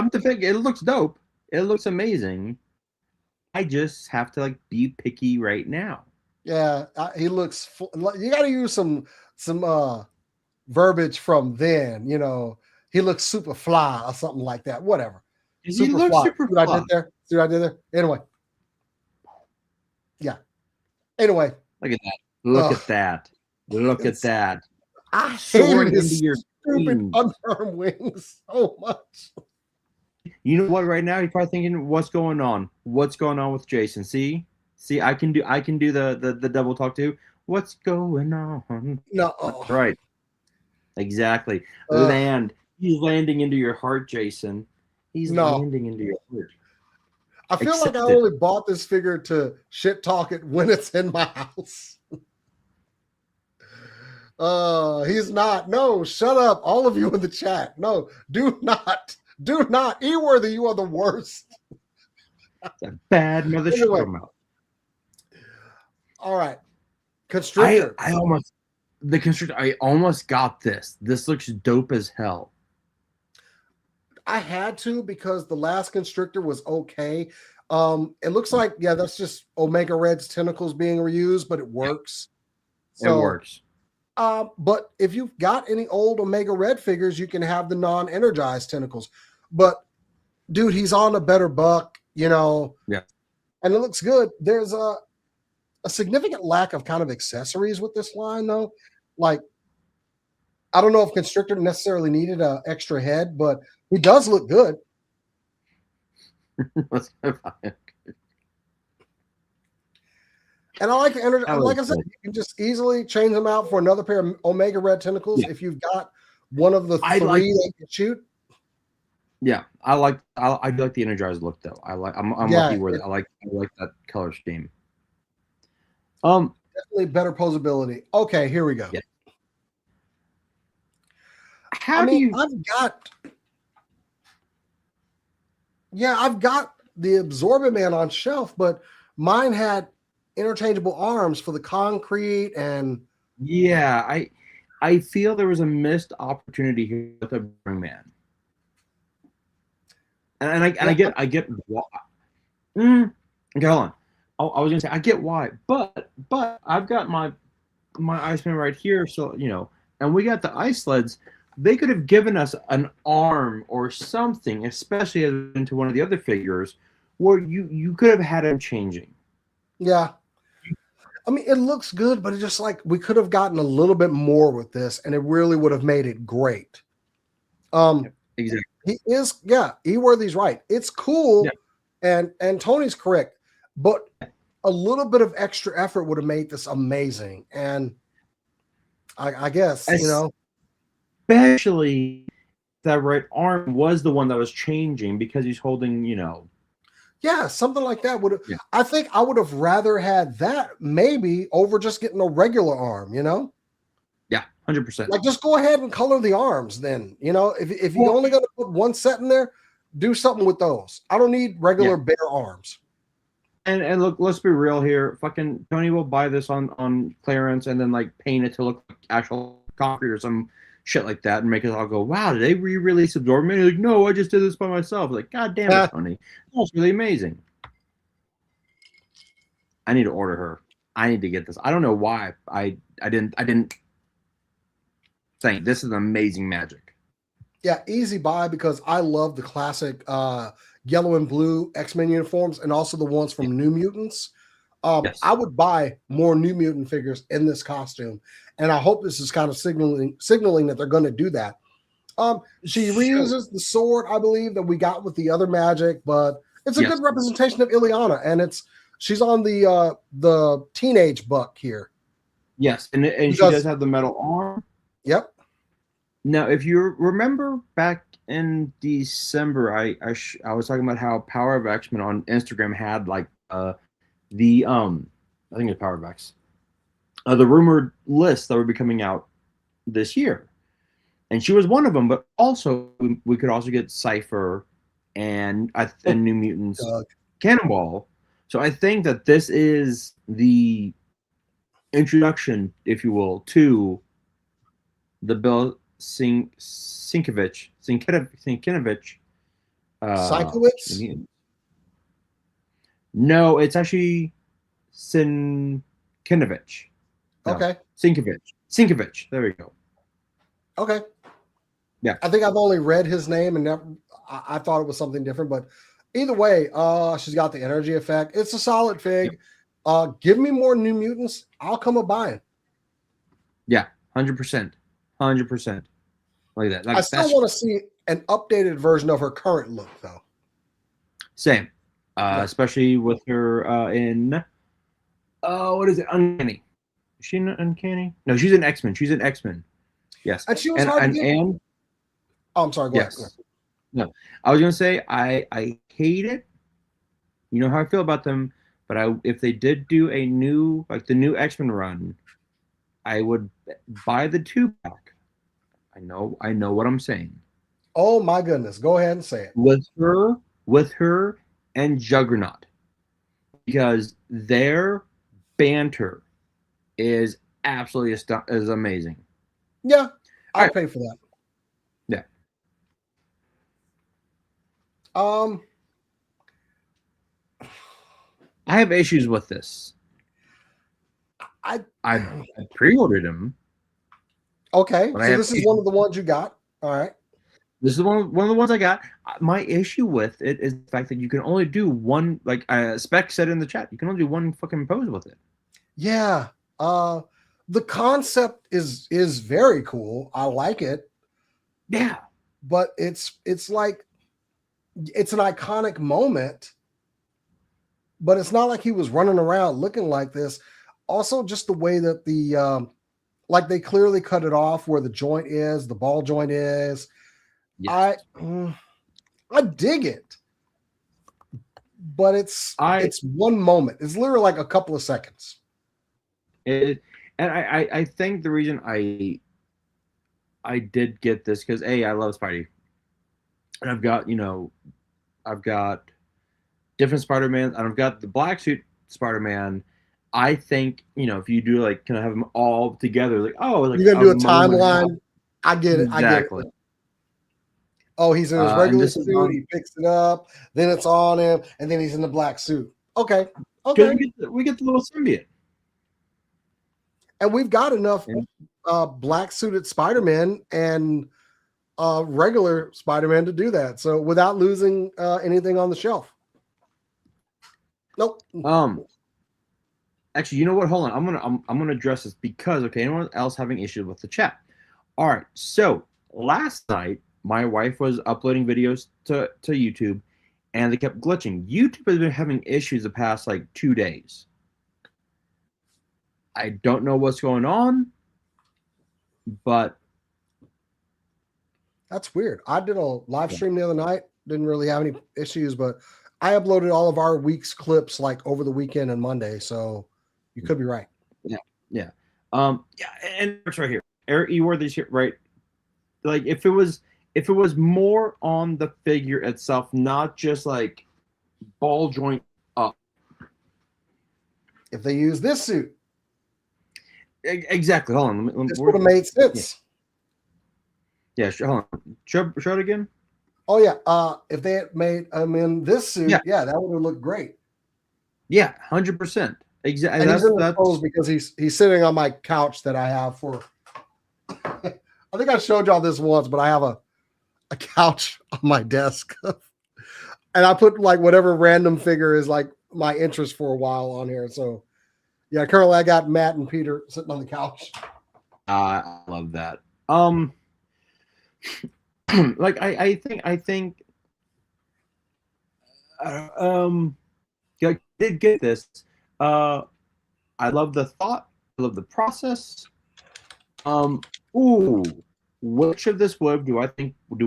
the figure. It looks dope. It looks amazing. I just have to like be picky right now. Yeah, he looks. You got to use some verbiage from then. You know, he looks super fly or something like that. Whatever. He looks super fly. See what I did there? Anyway. Yeah. Anyway. Look at that. Look at that. I hated his stupid unarmed wings so much. You know what? Right now, you're probably thinking, "What's going on? What's going on with Jason?" See, I can do the double talk too. What's going on? No, that's right. Exactly. He's landing into your heart, Jason. He's landing into your heart. I feel like I only bought this figure to shit talk it when it's in my house. He's not. No, shut up. All of you in the chat. No, do not. Do not. E-worthy, you are the worst. That's a bad mother sugar mouth. All right. Constrictor. I almost got this. This looks dope as hell. I had to because the last Constrictor was okay. It looks like, that's just Omega Red's tentacles being reused, but it works. It works. But if you've got any old Omega Red figures, you can have the non-energized tentacles. But dude, he's on a better buck, you know. Yeah. And it looks good. There's a significant lack of kind of accessories with this line, though. Like, I don't know if Constrictor necessarily needed an extra head, but he does look good. And I like the energy. Like I said, you can just easily change them out for another pair of Omega Red tentacles if you've got one of the three that you can shoot. Yeah, I like the energized look though. I'm lucky with it. I like that color scheme. Definitely better posability. Okay, here we go. Yeah. I've got the Absorbent Man on shelf, but mine had interchangeable arms for the concrete and I feel there was a missed opportunity here with the Burning Man. And I get why. Okay, hold on. I was gonna say I get why, but I've got my Iceman right here, so and we got the ice sleds. They could have given us an arm or something, especially into one of the other figures, where you could have had him changing. Yeah. I mean, it looks good, but it's just like we could have gotten a little bit more with this, and it really would have made it great. Exactly. E-Worthy's right. It's cool, and Tony's correct, but a little bit of extra effort would have made this amazing. And I guess, especially that right arm was the one that was changing because he's holding, Yeah, something like that would have. Yeah. I think I would have rather had that maybe over just getting a regular arm. Yeah, 100%. Like, just go ahead and color the arms. Then if you're only going to put one set in there, do something with those. I don't need regular bare arms. And look, let's be real here. Fucking Tony will buy this on clearance and then like paint it to look like actual concrete or some shit like that and make it all go, wow, did they re-release Absorbent? Like, no, I just did this by myself. Like, god damn it, Tony. That's really amazing. I need to order her. I need to get this. I don't know why I didn't think this is amazing magic. Yeah, easy buy because I love the classic yellow and blue X-Men uniforms and also the ones from New Mutants. I would buy more New Mutant figures in this costume, and I hope this is kind of signaling that they're going to do that. She reuses the sword, I believe, that we got with the other magic, but it's a good representation of Ileana, and she's on the teenage buck here. Yes, and she does have the metal arm. Yep. Now, if you remember back in December, I was talking about how Power of X-Men on Instagram had like I think it's Power of X, the rumored list that would be coming out this year, and she was one of them. But also, we could also get Cypher and New Mutants Cannonball. So I think that this is the introduction, if you will, to the Bill Sienkiewicz. No, it's actually Sienkiewicz. No, okay. Sienkiewicz. There we go. Okay. Yeah. I think I've only read his name and I thought it was something different, but either way, she's got the energy effect. It's a solid fig. Yep. Give me more New Mutants. I'll come a buying. Yeah, 100%. 100%. Like that. I still want to see an updated version of her current look, though. Same. Especially with her in what is it? Uncanny. Is she in Uncanny? No, she's an X-Men. She's an X-Men. Yes. And she was hard to get. Oh, I'm sorry. Go ahead. No, I was gonna say I hate it. You know how I feel about them, but if they did do a new the new X-Men run, I would buy the 2-pack. I know what I'm saying. Oh my goodness. Go ahead and say it. With her and Juggernaut. Because their banter is absolutely is amazing. Yeah. I'll pay for that. Yeah. I have issues with this. I pre-ordered them. Okay, so this is one of the ones you got. All right. This is one of the ones I got. My issue with it is the fact that you can only do one, like Spec said in the chat, you can only do one fucking pose with it. Yeah. The concept is very cool. I like it, Yeah. but it's like it's an iconic moment, but it's not like he was running around looking like this. Also, just the way that like they clearly cut it off where the joint is, the ball joint is. Yes. I dig it, but it's one moment. It's literally like a couple of seconds. And I think the reason I did get this because I love Spidey, and I've got different Spider-Man, and I've got the black suit Spider-Man. I think if you do like kind of have them all together, like like You're gonna a do a moment. timeline. I get it. I get it. Exactly. Oh, he's in his And regular this is suit. He picks it up. Then it's on him, and then he's in the black suit. Okay, because okay. we get the little symbiote, And we've got enough and, black suited Spider-Man and regular Spider-Man to do that. So without losing anything on the shelf. Nope. actually, you know what? Hold on. I'm gonna address this because anyone else having issues with the chat? All right. So last night, my wife was uploading videos to YouTube, and they kept glitching. YouTube has been having issues the past like 2 days. I don't know what's going on, but That's weird. I did a live stream the other night. Didn't really have any issues, but I uploaded all of our week's clips like over the weekend and Monday. So you could be right. Yeah. Yeah, and it's right here. Eric Eworthy's here, right? Like if it was more on the figure itself, not just like ball joint up. If they use this suit, Exactly. Hold on. this would have made sense. Yeah. Hold on. Show it again. Oh yeah. If they had made him in this suit, yeah that would have looked great. Yeah, 100%. Exactly. And he's in the pose because he's sitting on my couch that I have for. I think I showed y'all this once, but I have a couch on my desk, and I put like whatever random figure is like my interest for a while on here. So yeah, currently I got Matt and Peter sitting on the couch. I love that. Like I think I did get this. I love the thought. I love the process. Which of this wood do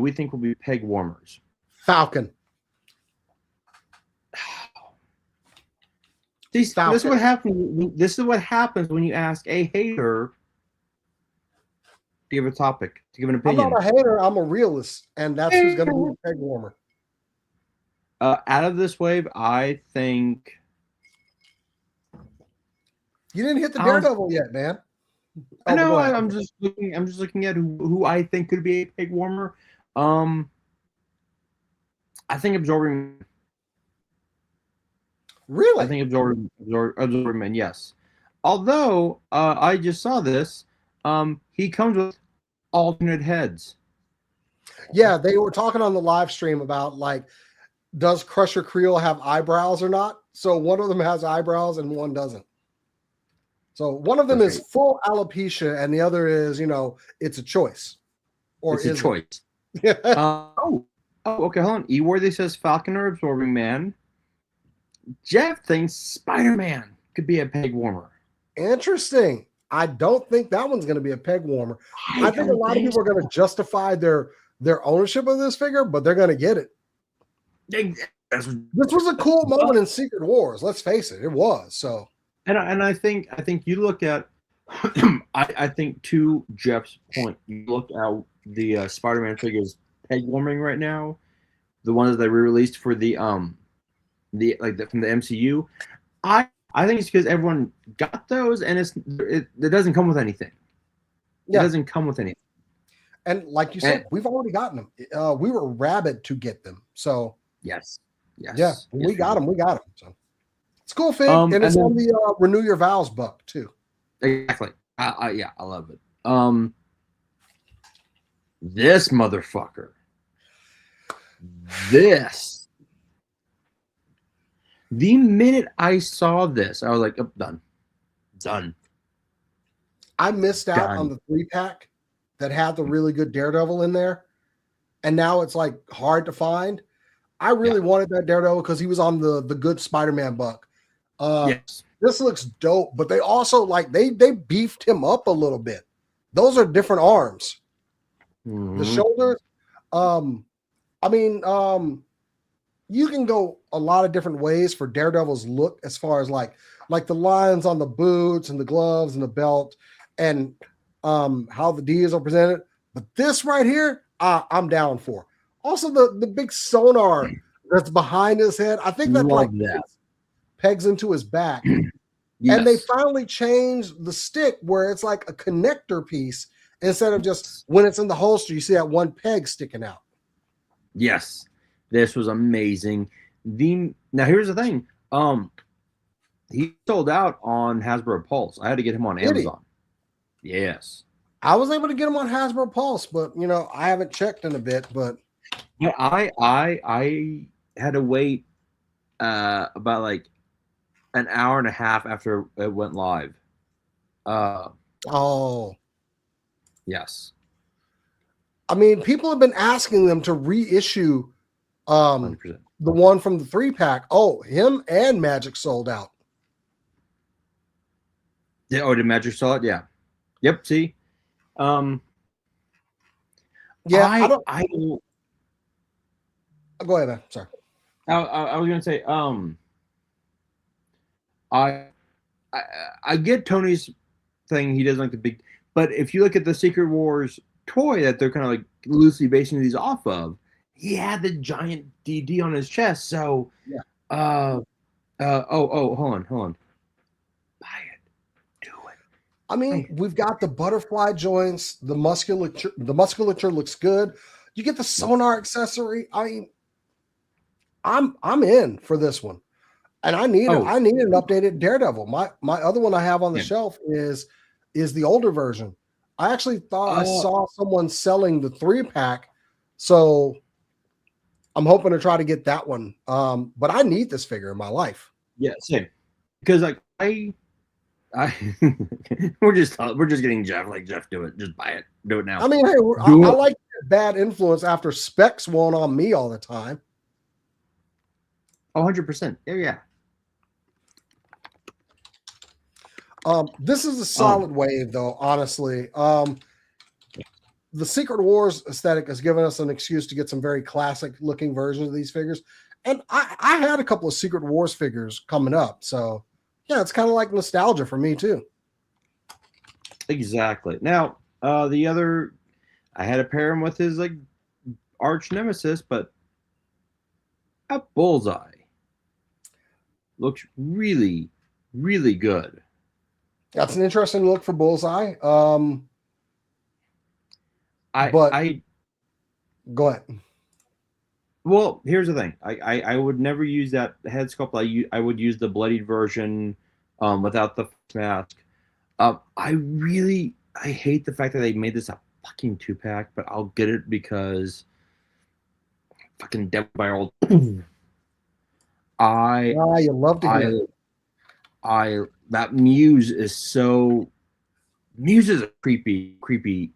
we think will be peg warmers? Falcon. This is what happens. This is what happens when you ask a hater to give a topic, to give an opinion. I'm not a hater. I'm a realist, and that's who's going to be the peg warmer. Out of this wave, I think you didn't hit the Daredevil yet, man. I know. I'm just looking at who I think could be a peg warmer. I think Absorbing. Really? I think Absorbing Man. Yes. Although I just saw this, he comes with alternate heads. Yeah, they were talking on the live stream about like, does Crusher Creel have eyebrows or not? So one of them has eyebrows and one doesn't. So one of them is full alopecia, and the other is, it's a choice. Or it's a choice. Okay, hold on. Eworthy says Falcon or Absorbing Man. Jeff thinks Spider-Man could be a peg warmer. Interesting. I don't think that one's going to be a peg warmer. I think a lot of people are going to justify their ownership of this figure, but they're going to get it. This was a cool moment in Secret Wars. Let's face it, it was. So, and I think you look at, I think to Jeff's point, you look at the Spider-Man figures peg warming right now, the ones that they re-released for the from the MCU. I think it's because everyone got those, and it doesn't come with anything. Yeah. It doesn't come with anything. And like you said, we've already gotten them. We were rabid to get them. So yes. Yeah, we got them. So it's cool fig, and it's on the Renew Your Vows book too. Exactly. Yeah, I love it. This motherfucker. This. The minute I saw this, I was like, oh, done. Done. I missed out on the 3-pack that had the really good Daredevil in there, and now it's like hard to find. I really wanted that Daredevil because he was on the good Spider-Man book. Yes. This looks dope, but they also like they beefed him up a little bit. Those are different arms. Mm-hmm. The shoulders, I mean, you can go a lot of different ways for Daredevil's look as far as like the lines on the boots and the gloves and the belt and how the D's are presented. But this right here, I'm down for. Also, the big sonar that's behind his head. I think that pegs into his back. Yes. And they finally changed the stick where it's like a connector piece instead of just when it's in the holster, you see that one peg sticking out. Yes. This was amazing. Now here's the thing. He sold out on Hasbro Pulse. I had to get him on Amazon. Yes. I was able to get him on Hasbro Pulse, but you know, I haven't checked in a bit, but yeah, I had to wait about like an hour and a half after it went live. Yes. I mean, people have been asking them to reissue 100%. The one from the 3-pack. Oh, him and Magic sold out. Yeah, oh, did Magic sell it? Yeah. Yep, see? Yeah, I go ahead, man. Sorry. I was gonna say, I get Tony's thing. He doesn't like the big, but if you look at the Secret Wars toy that they're kind of like loosely basing these off of, he had the giant DD on his chest. So, hold on. Buy it. Do it. I mean, we've got the butterfly joints, the musculature looks good. You get the sonar accessory. I mean, I'm in for this one. And I need an updated Daredevil. My other one I have on the shelf is the older version. I actually thought I saw someone selling the 3-pack, so I'm hoping to try to get that one. But I need this figure in my life. Yeah, same. Because like I we're just getting Jeff. Like, Jeff, do it. Just buy it. Do it now. I mean, hey, I like bad influence after Specs won't on me all the time. 100%. Yeah. This is a solid wave, though, honestly. The Secret Wars aesthetic has given us an excuse to get some very classic-looking versions of these figures. And I had a couple of Secret Wars figures coming up. So, yeah, it's kind of like nostalgia for me, too. Exactly. Now, I had to pair him with his, like, arch nemesis, but a Bullseye looks really, really good. That's an interesting look for Bullseye. Go ahead. Well, here's the thing. I would never use that head sculpt. I would use the bloodied version without the mask. I hate the fact that they made this a fucking 2-pack, but I'll get it because fucking Devil by Old. You love to hear it. That Muse is a creepy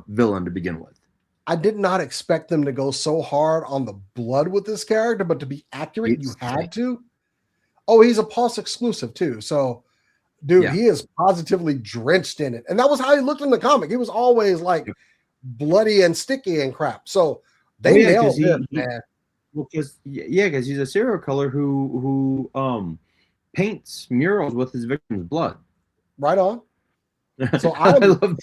villain to begin with. I did not expect them to go so hard on the blood with this character, but to be accurate, you had to. Oh, he's a Pulse exclusive too. So, dude, he is positively drenched in it. And that was how he looked in the comic. He was always like bloody and sticky and crap. So they nailed him, man. Because he's a serial killer who paints murals with his victim's blood. Right on. So I love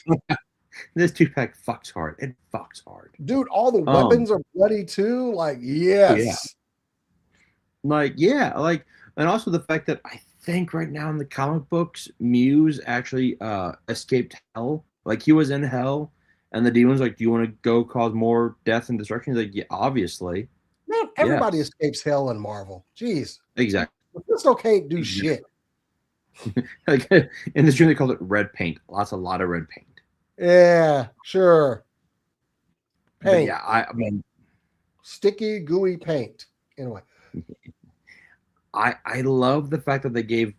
this 2-pack fucks hard. It fucks hard. Dude, all the weapons are bloody too. Like, yes. And also the fact that I think right now in the comic books, Muse actually escaped hell. Like, he was in hell, and the demon's like, do you want to go cause more death and destruction? He's like, yeah, obviously. Man, everybody escapes hell in Marvel. Jeez. Exactly. Mephisto can't do shit. Like, in this dream, they called it red paint. A lot of red paint. Yeah, sure. Paint. But yeah, I mean, sticky, gooey paint. Anyway, I love the fact that they gave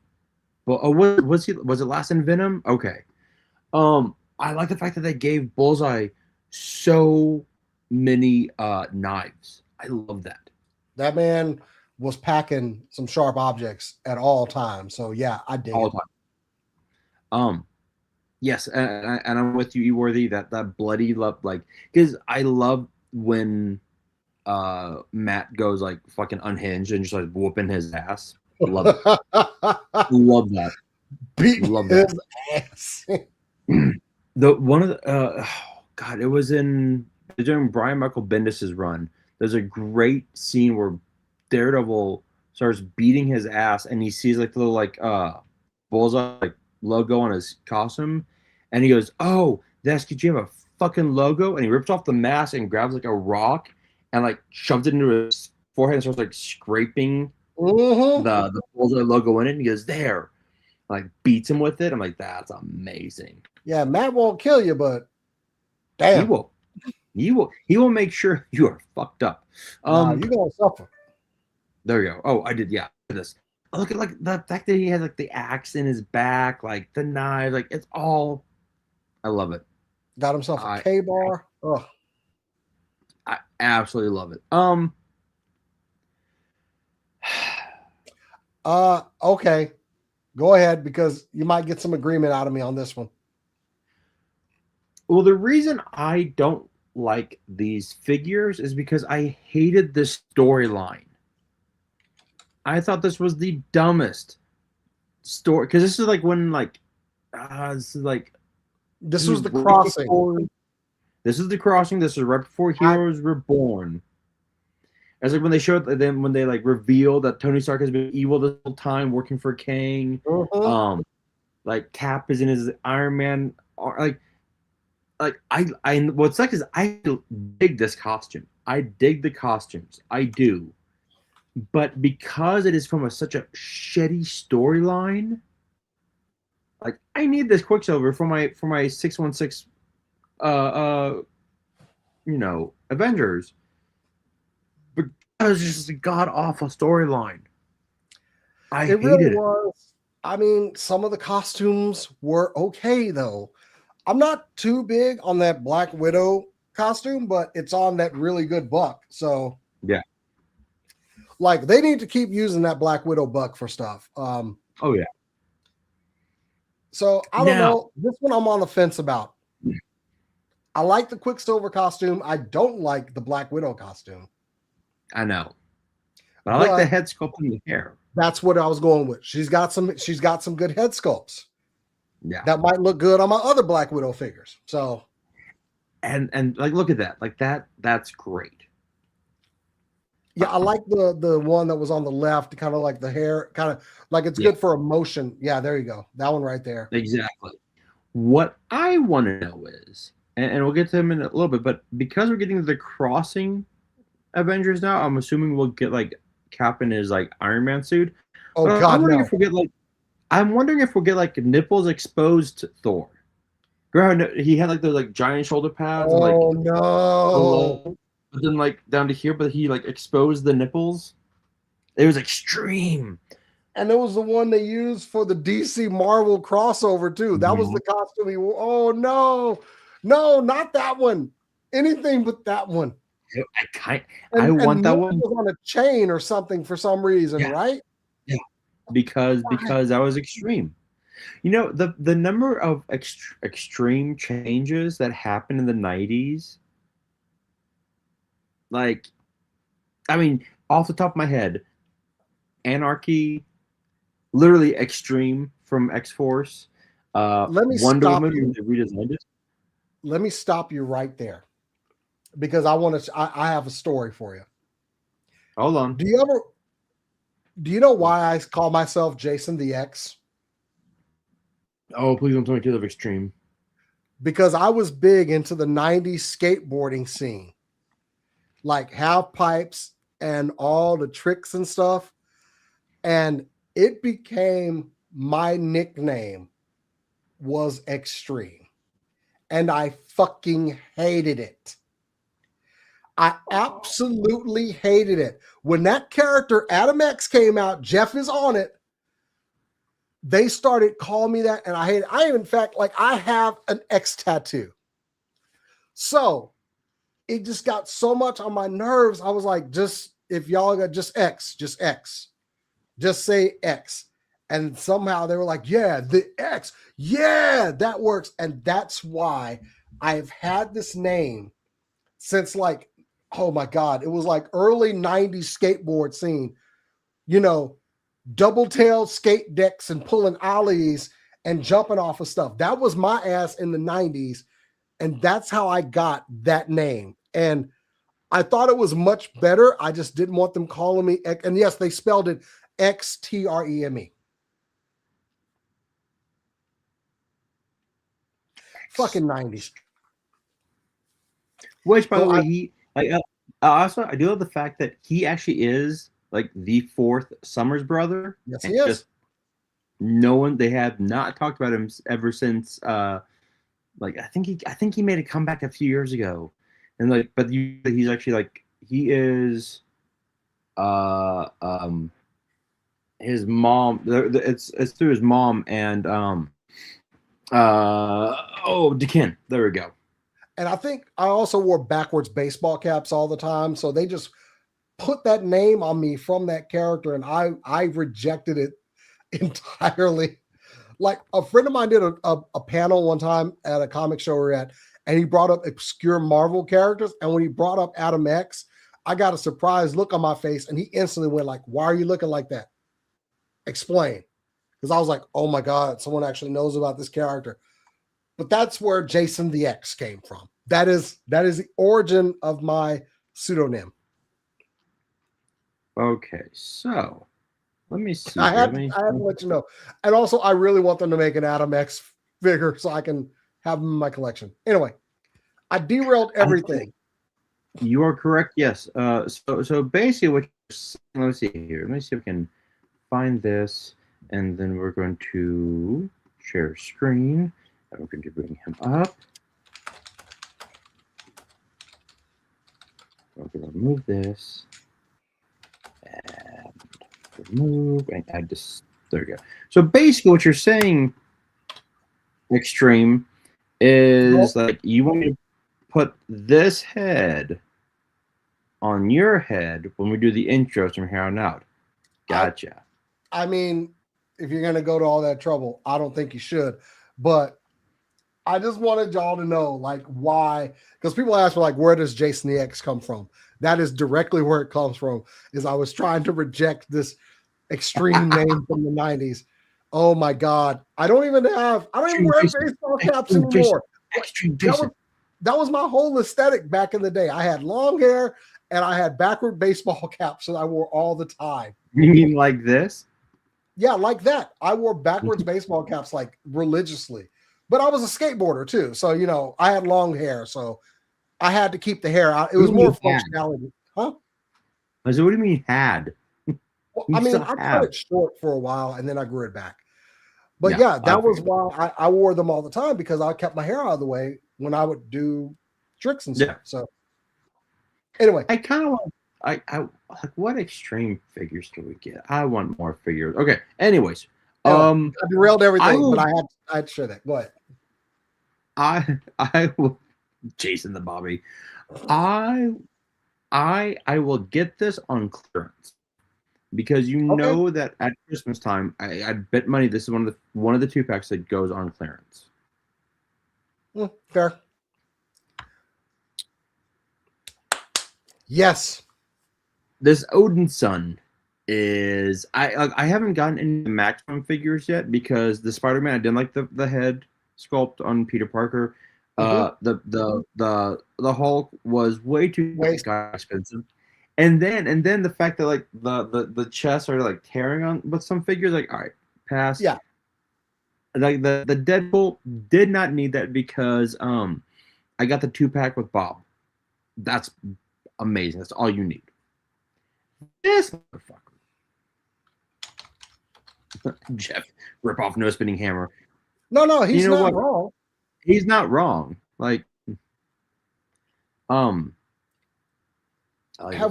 But was it last in Venom? Okay. I like the fact that they gave Bullseye so many knives. I love that. That man was packing some sharp objects at all times. So yeah, I dig All it. the time. Yes, and I'm with you, Eworthy. That bloody love, like, because I love when Matt goes like fucking unhinged and just like whooping his ass. Love it. Love that. Beating Love that. his ass. The one of the God, it was during Brian Michael Bendis's run. There's a great scene where Daredevil starts beating his ass, and he sees like the little like bullseye like logo on his costume, and he goes, "Oh, that's because you have a fucking logo." And he rips off the mask and grabs like a rock and like shoves it into his forehead and starts like scraping the bullseye logo in it. And he goes, "There," like beats him with it. I'm like, that's amazing. Yeah, Matt won't kill you, but He damn, will. He will make sure you are fucked up. nah, you gonna suffer. There you go. Oh, I did. Yeah. Look at this. Look at like the fact that he has like the axe in his back, like the knife, like it's all. I love it. Got himself a I K-bar. Ugh. I absolutely love it. Okay. Go ahead because you might get some agreement out of me on this one. Well, the reason I don't like these figures is because I hated this storyline. I thought this was the dumbest story because this is like when like this is like This was the crossing. This is the crossing. This is right before Heroes were born. It's like when they showed them when they like reveal that Tony Stark has been evil this whole time, working for Kang. Like Cap is in his Iron Man. Like I what's like is I dig this costume. I dig the costumes. I do. But because it is from such a shitty storyline, like I need this Quicksilver for my 616 Avengers. But it was just a god awful storyline. I It hated really it. was. I mean, some of the costumes were okay though. I'm not too big on that Black Widow costume, but it's on that really good buck. So Yeah. like they need to keep using that Black Widow buck for stuff. Oh yeah. So I don't know. This one I'm on the fence about. I like the Quicksilver costume. I don't like the Black Widow costume. I know. But I like the head sculpt and the hair. That's what I was going with. She's got some good head sculpts. Yeah. That might look good on my other Black Widow figures. So and like look at that. Like that's great. Yeah, I like the one that was on the left, kind of like the hair, kind of like it's good for emotion. Yeah, there you go. That one right there. Exactly. What I want to know is, and we'll get to him in a little bit, but because we're getting the crossing Avengers now, I'm assuming we'll get like Cap in his like Iron Man suit. Oh God, I'm wondering no. if we'll get like, I'm wondering if we'll get like nipples exposed Thor. Remember how he had like those like giant shoulder pads and like no. But then like down to here, but he like exposed the nipples. It was extreme. And it was the one they used for the DC Marvel crossover too. That was the costume he wore. Oh no, not that one. Anything but that one. I want that one. It was on a chain or something for some reason, right? Yeah, because that was extreme. You know the number of extreme changes that happened in the 90s. Like, I mean, off the top of my head, Anarchy, literally Extreme from X-Force, Wonder Woman, they redesigned it. Let me stop you right there because I have a story for you. Hold on. Do you know why I call myself Jason the X? Oh, please don't tell me because of Extreme. Because I was big into the 90s skateboarding scene. Like half pipes and all the tricks and stuff. And it became my nickname was Extreme. And I fucking hated it. I absolutely hated it. When that character Adam X came out, Jeff is on it. they started calling me that, and I hate it. I in fact, like, I have an X tattoo. So it just got so much on my nerves. I was like, just if y'all got just X, just say X. And somehow they were like, yeah, the X, yeah, that works. And that's why I've had this name since, like, oh my God, it was like early 90s skateboard scene, you know, double-tailed skate decks and pulling ollies and jumping off of stuff. That was my ass in the 90s. And that's how I got that name. And I thought it was much better. I just didn't want them calling me X. And yes, they spelled it XTREME. Fucking 90s. Which, by the way, he like also I do love the fact that he actually is like the fourth Summers brother. Yes, he is. Just no one, they have not talked about him ever since. Like I think he made a comeback a few years ago, and like, but he's actually like he is, his mom. It's through his mom and Dekin. There we go. And I think I also wore backwards baseball caps all the time. So they just put that name on me from that character. And I rejected it entirely. Like a friend of mine did a panel one time at a comic show we were at, and he brought up obscure Marvel characters. And when he brought up Adam X, I got a surprised look on my face. And he instantly went like, why are you looking like that? Explain. Because I was like, oh my God, someone actually knows about this character. But that's where Jason the X came from. That is the origin of my pseudonym. Okay, so let me see. I had to let you know. And also, I really want them to make an Adam X figure so I can have them in my collection. Anyway, I derailed everything. You are correct. Yes. So basically, what let's see here. Let me see if we can find this, and then we're going to share screen. And we're going to bring him up. We're going to remove this and remove and add this. There we go. So basically, what you're saying, Extreme, is like you want me to put this head on your head when we do the intros from here on out. Gotcha. I mean, if you're going to go to all that trouble, I don't think you should. But I just wanted y'all to know, like, why. Because people ask me, like, where does Jason the X come from? That is directly where it comes from. Is I was trying to reject this extreme name from the 90s. Oh my God. I don't even wear baseball caps anymore. That was my whole aesthetic back in the day. I had long hair and I had backward baseball caps that I wore all the time. You mean like this? Yeah, like that. I wore backwards baseball caps like religiously. But I was a skateboarder too. So, you know, I had long hair. So I had to keep the hair out. It was more functionality. Huh? I said, what do you mean had? Well, I mean, I cut it short for a while and then I grew it back. But yeah, that was why I wore them all the time, because I kept my hair out of the way when I would do tricks and stuff. Yeah. So anyway, I kind of want, I like, what extreme figures can we get? I want more figures. Okay. Anyways, I derailed everything, but I had to share that. Go ahead. I will, Jason the Bobby. I will get this on clearance, because you know that at Christmas time, I bet money this is one of the 2-packs that goes on clearance. Fair. Yes. This Odin's son is I haven't gotten any maximum figures yet, because the Spider-Man, I didn't like the head sculpt on Peter Parker. The Hulk was way too expensive. And then the fact that like the chests are like tearing on with some figures, like, all right, pass. Yeah. Like the Deadpool did not need that, because I got the 2-pack with Bob. That's amazing. That's all you need. This motherfucker. Jeff, rip off no spinning hammer. No, he's not wrong. He's not wrong. Like, have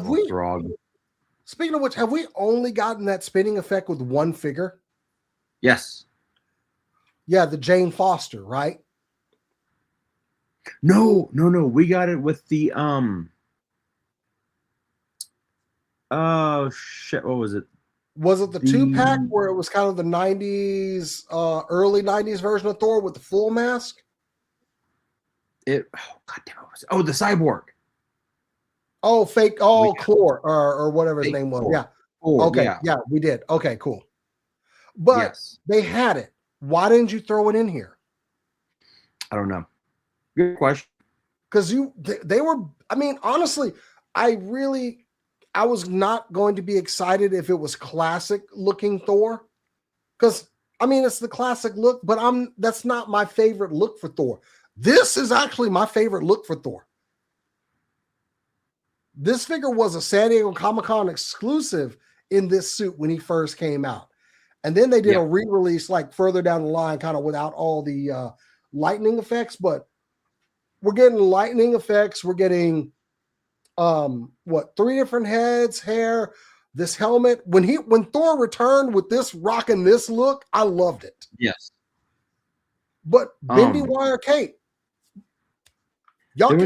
we? Speaking of which, have we only gotten that spinning effect with one figure? Yes. Yeah, the Jane Foster, right? No. We got it with the oh shit, what was it? Was it the The 2-pack where it was kind of the 90s, early 90s version of Thor with the full mask? oh god damn it, what was it? Oh, the cyborg. Oh, fake, We oh, got Clore, or whatever his fake name was. Thor. Yeah. Thor, Okay. yeah. Yeah, we did. Okay, cool. But Yes. they had it. Why didn't you throw it in here? I don't know. Good question. Because they were, I mean, honestly, I was not going to be excited if it was classic looking Thor. Because I mean, it's the classic look, but that's not my favorite look for Thor. This is actually my favorite look for Thor. This figure was a San Diego Comic-Con exclusive in this suit when he first came out. And then they did a re-release like further down the line, kind of without all the lightning effects, but we're getting lightning effects. We're getting 3 different heads, hair, this helmet. When Thor returned with this rocking this look, I loved it. Yes. But bendy wire cape. Y'all have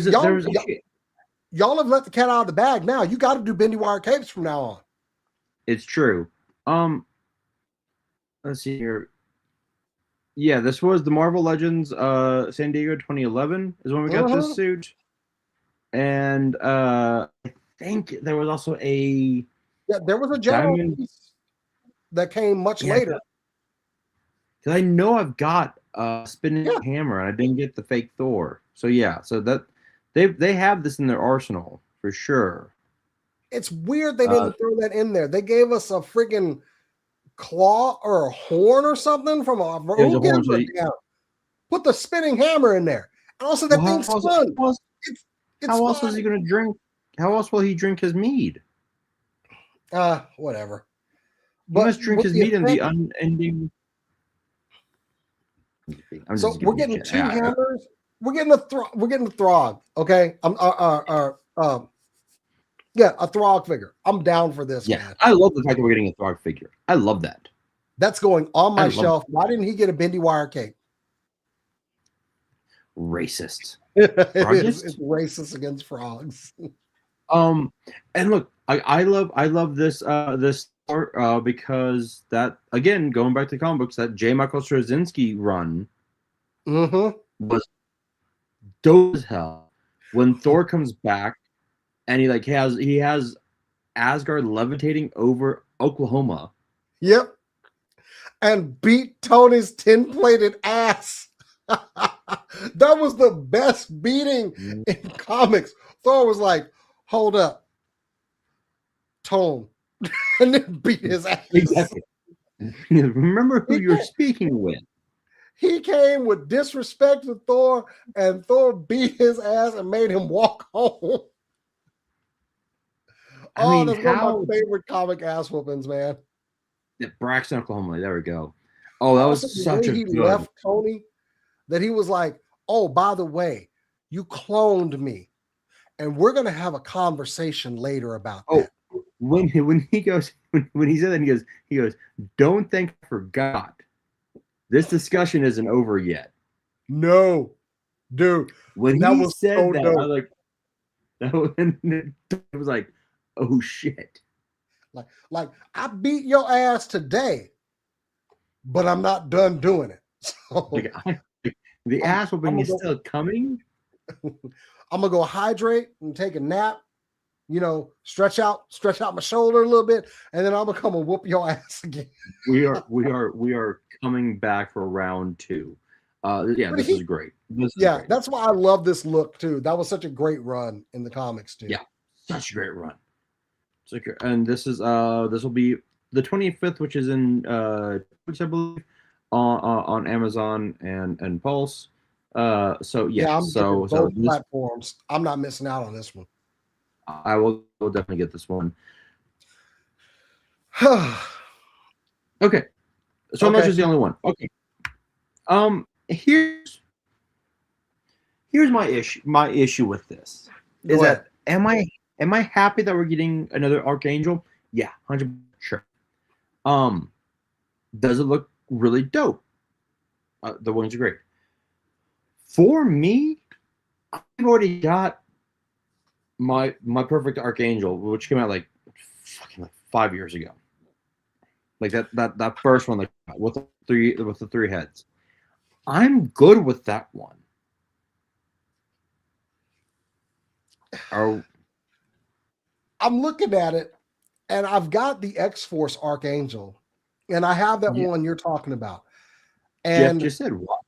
let the cat out of the bag now. You got to do bendy wire capes from now on. It's true. Let's see here. Yeah, this was the Marvel Legends San Diego 2011 is when we got this suit. And I think there was also there was a general piece that came much later. Because I know I've got a spinning hammer and I didn't get the fake Thor. So yeah, so that they have this in their arsenal for sure. It's weird they didn't throw that in there. They gave us a freaking claw or a horn or something from a put the spinning hammer in there. And also that thing's fun. How else is he going to drink? How else will he drink his mead? Whatever. He must drink his mead in the unending. So we're getting 2 hammers. We're getting a Throg. Okay. A Throg figure. I'm down for this, man. I love the fact that we're getting a Throg figure. I love that. That's going on my shelf. Why didn't he get a bendy wire cape? Racist. It's racist against frogs. And look, I love this part because that, again, going back to comic books, that J. Michael Straczynski run was dope as hell. When Thor comes back and he has Asgard levitating over Oklahoma. Yep. And beat Tony's tin-plated ass. That was the best beating in comics. Thor was like, hold up, Tone, and then beat his ass. Exactly. Remember who you're speaking with. He came with disrespect to Thor, and Thor beat his ass and made him walk home. That's one of my favorite comic ass whoopings, man. Braxton, Oklahoma. There we go. Oh, that was such a good. He left Tony. That he was like, oh, by the way, you cloned me. And we're going to have a conversation later about that. When he said that, he goes, don't think I forgot. This discussion isn't over yet. No, dude. When he said that, I was like, it was like, oh shit. Like I beat your ass today, but I'm not done doing it. So the ass whooping is still coming. I'm gonna go hydrate and take a nap, stretch out my shoulder a little bit, and then I'm gonna come and whoop your ass again. we are coming back for round 2. This is great. Great. That's why I love this look too. That was such a great run in the comics too. Yeah, such a great run. And this will be the 25th, which is in which I believe on Amazon and Pulse. I'm both platforms. I'm not missing out on this one. I will definitely get this one. Okay, so I'm not just the only one. Okay, here's my issue with this is that am I happy that we're getting another Archangel? Yeah, 100% sure. Does it look really dope. The wings are great. For me, I've already got my perfect Archangel, which came out like fucking like 5 years ago. Like that first one, like with the three heads. I'm good with that one. Or I'm looking at it, and I've got the X-Force Archangel, and I have that one you're talking about. Jeff And just said what?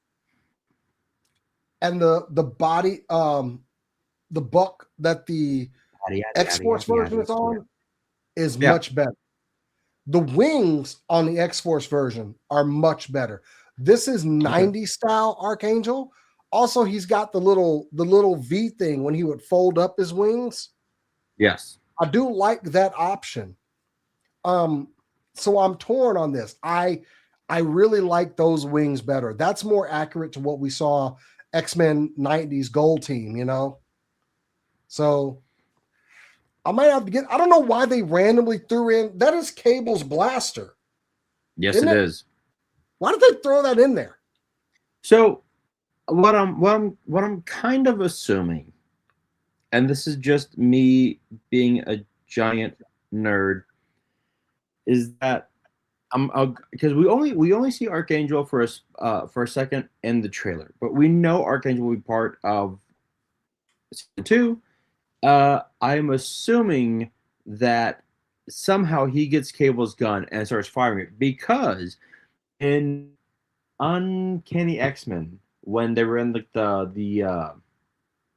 and the body, the buck that the X-Force version is on is much better. The wings on the X-Force version are much better. This is 90s style Archangel. Also, he's got the little V thing when he would fold up his wings. Yes. I do like that option. So I'm torn on this. I really like those wings better. That's more accurate to what we saw X-Men 90s Gold Team, you know? So I might have to get, I don't know why they randomly threw in, that is Cable's blaster. Yes, it is. Why did they throw that in there? So what I'm kind of assuming, and this is just me being a giant nerd, is that because we only see Archangel for a second in the trailer, but we know Archangel will be part of season 2. I'm assuming that somehow he gets Cable's gun and starts firing it, because in Uncanny X-Men, when they were in like the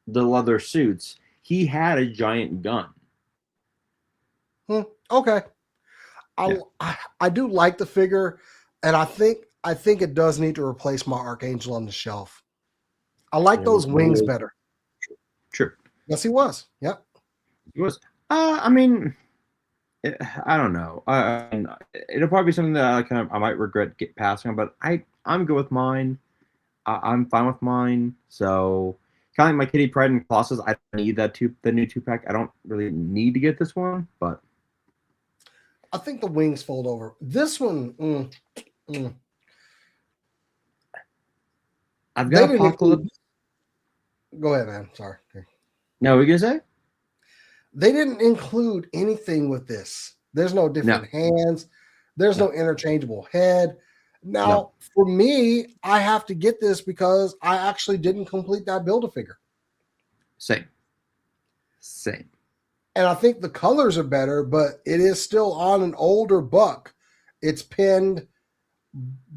leather suits, he had a giant gun. Okay. I do like the figure, and I think it does need to replace my Archangel on the shelf. I like those wings better. Sure. Yes, he was. Yep. He was. I mean, I don't know. It'll probably be something that I might regret passing on, but I'm good with mine. I'm fine with mine. So kind of like my Kitty Pryde and Colossus, I don't need the new 2-pack. I don't really need to get this one, but I think the wings fold over. This one, I've got Apocalypse. Go ahead, man. Sorry. No, what are you gonna say? They didn't include anything with this. There's no different hands. There's no interchangeable head. Now, for me, I have to get this because I actually didn't complete that Build-A-Figure. Same. And I think the colors are better, but it is still on an older buck. It's pinned,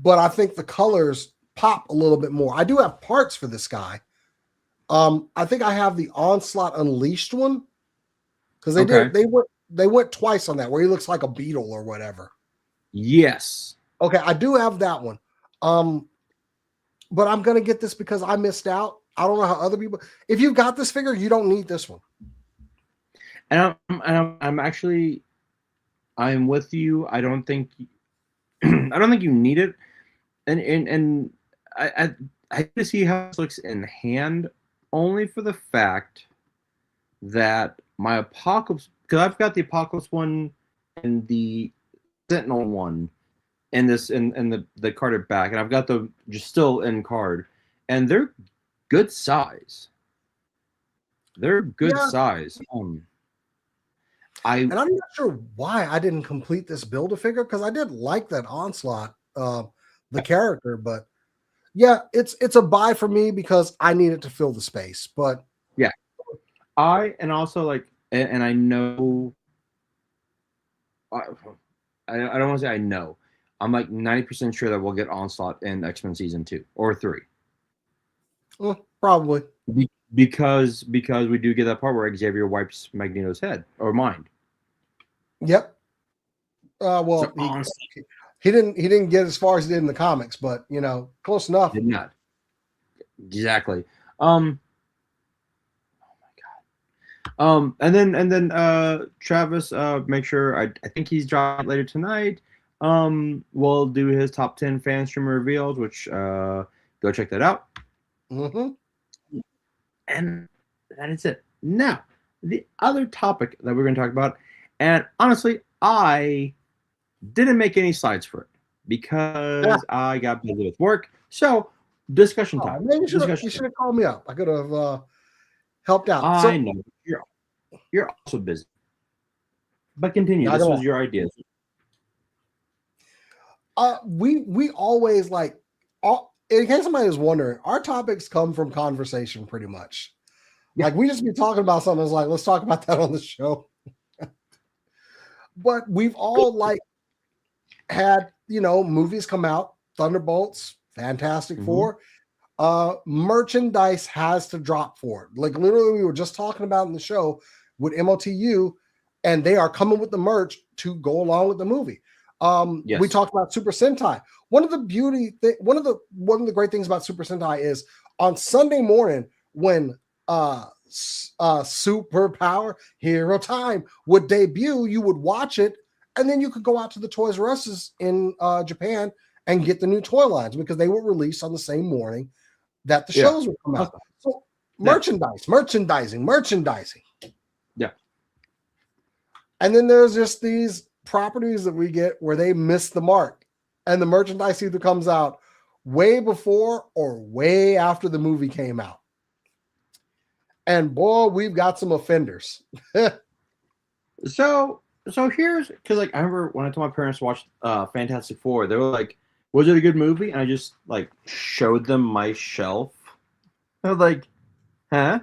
but I think the colors pop a little bit more. I do have parts for this guy. I think I have the Onslaught Unleashed one, because they went twice on that, where he looks like a beetle or whatever. Yes. Okay, I do have that one. But I'm gonna get this because I missed out. I don't know how other people. If you've got this figure, you don't need this one. And I'm actually, I'm with you. I don't think you need it. And I hate to see how this looks in hand, only for the fact that my Apocalypse, because I've got the Apocalypse one and the Sentinel one in the carded back, and I've got them just still in card, and they're good size. They're good size. And I'm not sure why I didn't complete this Build-A-Figure, because I did like that Onslaught, the character, but yeah, it's a buy for me because I needed to fill the space. But yeah, and also like, and I know, I don't want to say I know. I'm like 90% sure that we'll get Onslaught in X-Men season 2 or 3. Well, probably. Because we do get that part where Xavier wipes Magneto's head or mind. Yep. Well, so he didn't get as far as he did in the comics, but you know, close enough. Did not. Exactly. Oh my god. And then Travis, make sure I think he's dropping later tonight. We'll do his top 10 fan stream reveals, which go check that out. And that is it. Now, the other topic that we're going to talk about, and honestly, I didn't make any slides for it because I got busy with work. So discussion time. Maybe Discussion you should time. have called me up. I could have helped out. I know you're also busy, but continue. This was your idea. We always like, in case somebody is wondering, our topics come from conversation pretty much. Yeah. Like we just be talking about something. It's like, let's talk about that on the show. But we've all like had, movies come out, Thunderbolts, Fantastic Four. Merchandise has to drop for it. Like literally, we were just talking about in the show with MOTU, and they are coming with the merch to go along with the movie. Yes. We talked about Super Sentai. One of the great things about Super Sentai is on Sunday morning when Superpower Hero Time would debut, you would watch it, and then you could go out to the Toys R Us in Japan and get the new toy lines because they were released on the same morning that the shows would come out. So merchandising. Yeah. And then there's just these properties that we get where they miss the mark, and the merchandise either comes out way before or way after the movie came out. And boy, we've got some offenders. So here's, because like I remember when I told my parents to watch Fantastic Four, they were like, "Was it a good movie?" And I just like showed them my shelf. I was like, huh?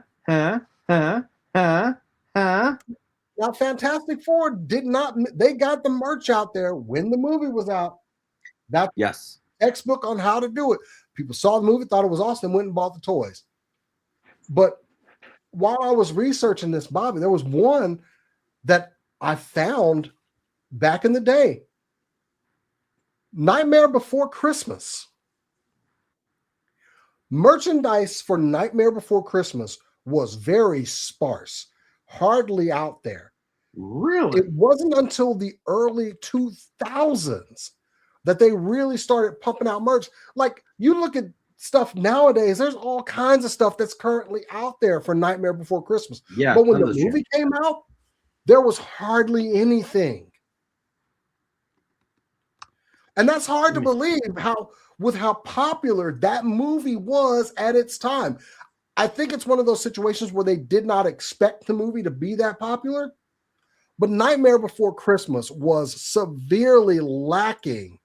Now, Fantastic Four did not. They got the merch out there when the movie was out. That's textbook on how to do it. People saw the movie, thought it was awesome, went and bought the toys. But while I was researching this, Bobby, there was one that I found back in the day. Nightmare Before Christmas. Merchandise for Nightmare Before Christmas was very sparse, hardly out there. Really? It wasn't until the early 2000s that they really started pumping out merch. Like, you look at stuff nowadays, there's all kinds of stuff that's currently out there for Nightmare Before Christmas. Yeah, but when the movie came out, there was hardly anything. And that's hard to believe how popular that movie was at its time. I think it's one of those situations where they did not expect the movie to be that popular. But Nightmare Before Christmas was severely lacking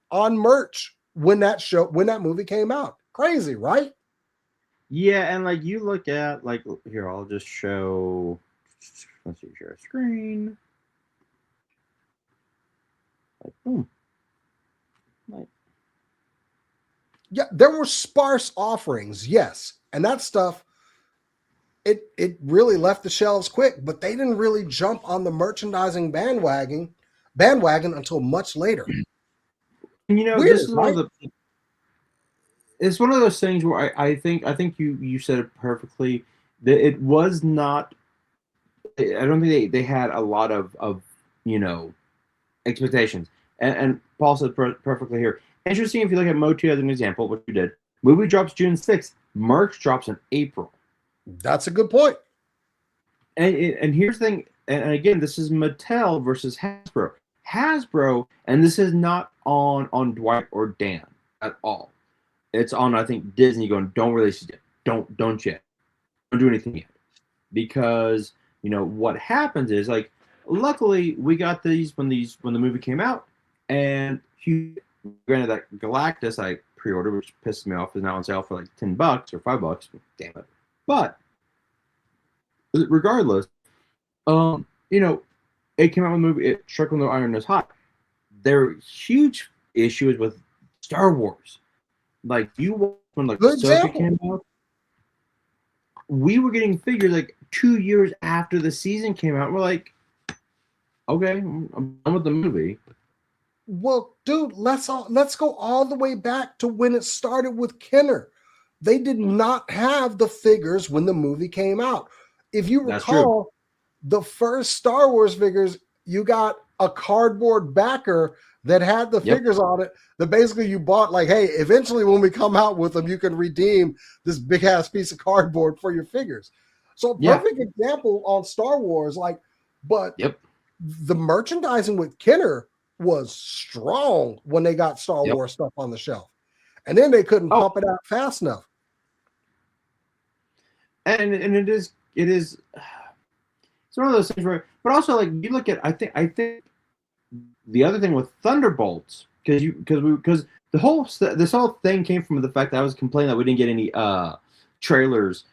on merch when that movie came out. Crazy, right? Yeah, and like you look at, like, here, I'll just show. Let's see, share a screen. Like, boom. Like, yeah, there were sparse offerings, yes, and that stuff. It really left the shelves quick, but they didn't really jump on the merchandising bandwagon until much later. And this is right? It's one of those things where I think you said it perfectly. That it was not. I don't think they had a lot of expectations. And Paul said perfectly here. Interesting if you look at Motu as an example, what you did. Movie drops June 6th. Merch drops in April. That's a good point. And here's the thing, and again, this is Mattel versus Hasbro. Hasbro, and this is not on Dwight or Dan at all. It's on, I think, Disney going, don't release it yet. Don't yet. Don't do anything yet. Because, what happens is, like, luckily we got these when the movie came out, and granted that Galactus I pre-ordered, which pisses me off, is now on sale for like $10 or $5. Damn it. But regardless, it came out with the movie, it struck when the iron was hot. There are huge issues with Star Wars. Like, when like Ahsoka came out, we were getting figures like 2 years after the season came out. We're like, okay, I'm done with the movie. Well, dude, let's go all the way back to when it started with Kenner. They did not have the figures when the movie came out. If you recall, the first Star Wars figures, you got a cardboard backer that had the figures on it that basically you bought, like, hey, eventually when we come out with them, you can redeem this big ass piece of cardboard for your figures. So a perfect example on Star Wars, like, but the merchandising with Kenner was strong when they got Star Yep. Wars stuff on the shelf. And then they couldn't pump it out fast enough. And it's one of those things where, but also like you look at, I think the other thing with Thunderbolts, because this whole thing came from the fact that I was complaining that we didn't get any trailers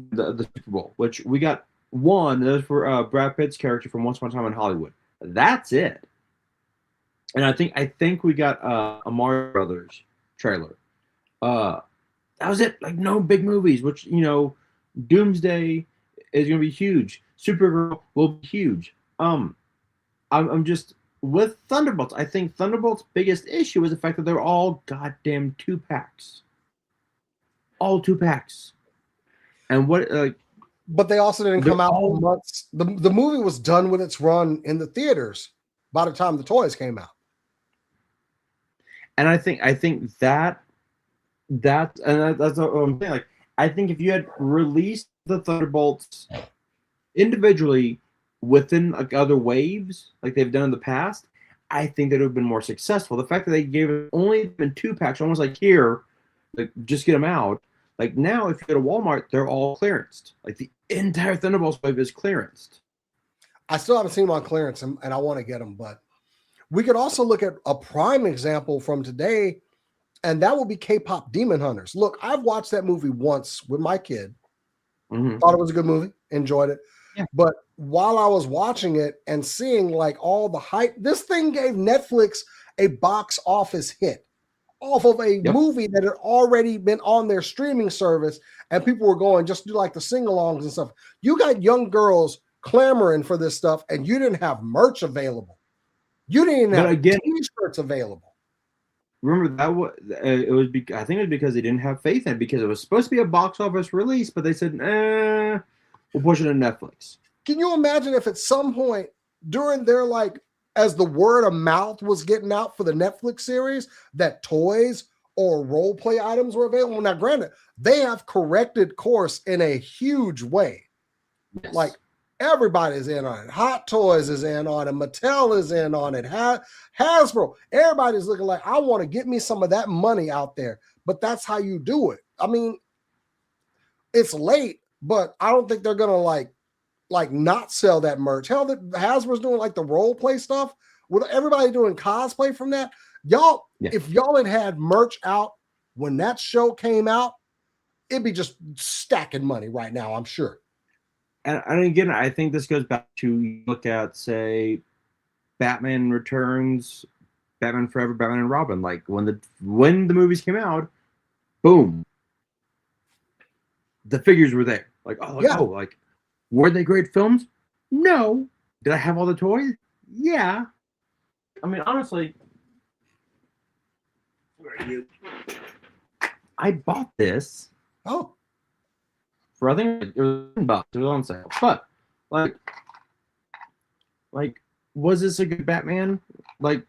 for the Super Bowl, which we got one. That was for Brad Pitt's character from Once Upon a Time in Hollywood. That's it. And I think we got a Mario Brothers trailer. That was it. Like no big movies, which Doomsday is going to be huge. Supergirl will be huge. I'm just with Thunderbolts. I think Thunderbolts' biggest issue is the fact that they're all goddamn 2-packs. All 2-packs. And what but they also didn't come out for months. The movie was done with its run in the theaters by the time the toys came out. And I think that's what I'm saying. Like, I think if you had released the Thunderbolts individually within like other waves, like they've done in the past, I think that it would have been more successful. The fact that they gave it only been 2-packs, almost like here, like just get them out. Like now, if you go to Walmart, they're all clearanced. Like the entire Thunderbolts wave is clearanced. I still haven't seen them on clearance, and I want to get them. But we could also look at a prime example from today, and that will be K-pop Demon Hunters. Look, I've watched that movie once with my kid. Mm-hmm. Thought it was a good movie, enjoyed it. Yeah. But while I was watching it and seeing like all the hype, this thing gave Netflix a box office hit off of a movie that had already been on their streaming service, and people were going just do like the sing-alongs and stuff. You got young girls clamoring for this stuff, and you didn't have merch available. You didn't even have t-shirts available. Remember that I think it was because they didn't have faith in it, because it was supposed to be a box office release, but they said, we'll push it to Netflix. Can you imagine if at some point during their as the word of mouth was getting out for the Netflix series, that toys or role play items were available? Now, granted, they have corrected course in a huge way. Yes. Like everybody's in on it. Hot Toys is in on it. Mattel is in on it. Hasbro. Everybody's looking like, I want to get me some of that money out there. But that's how you do it. I mean, it's late, but I don't think they're going to not sell that merch. Hell, that Hasbro's doing like the role play stuff with everybody doing cosplay from that. Y'all, if y'all had merch out when that show came out, it'd be just stacking money right now, I'm sure. And again, I think this goes back to look at, say, Batman Returns, Batman Forever, Batman and Robin. Like when the movies came out, boom, the figures were there. Were they great films? No. Did I have all the toys? Yeah. I mean, honestly, where are you? I bought this. Oh. For I think it was $10. It was on sale. But was this a good Batman? No,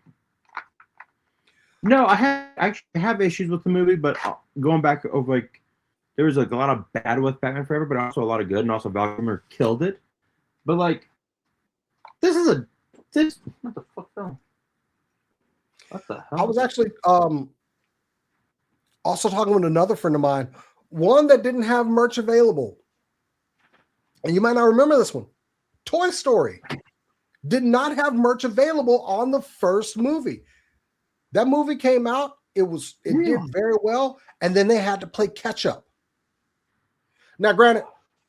I actually have issues with the movie, but going back over there was a lot of bad with Batman Forever, but also a lot of good, and also Val Kilmer killed it. But this what the fuck though? What the hell? I was actually also talking with another friend of mine, one that didn't have merch available. And you might not remember this one. Toy Story did not have merch available on the first movie. That movie came out, it did very well, and then they had to play catch up. Now, granted,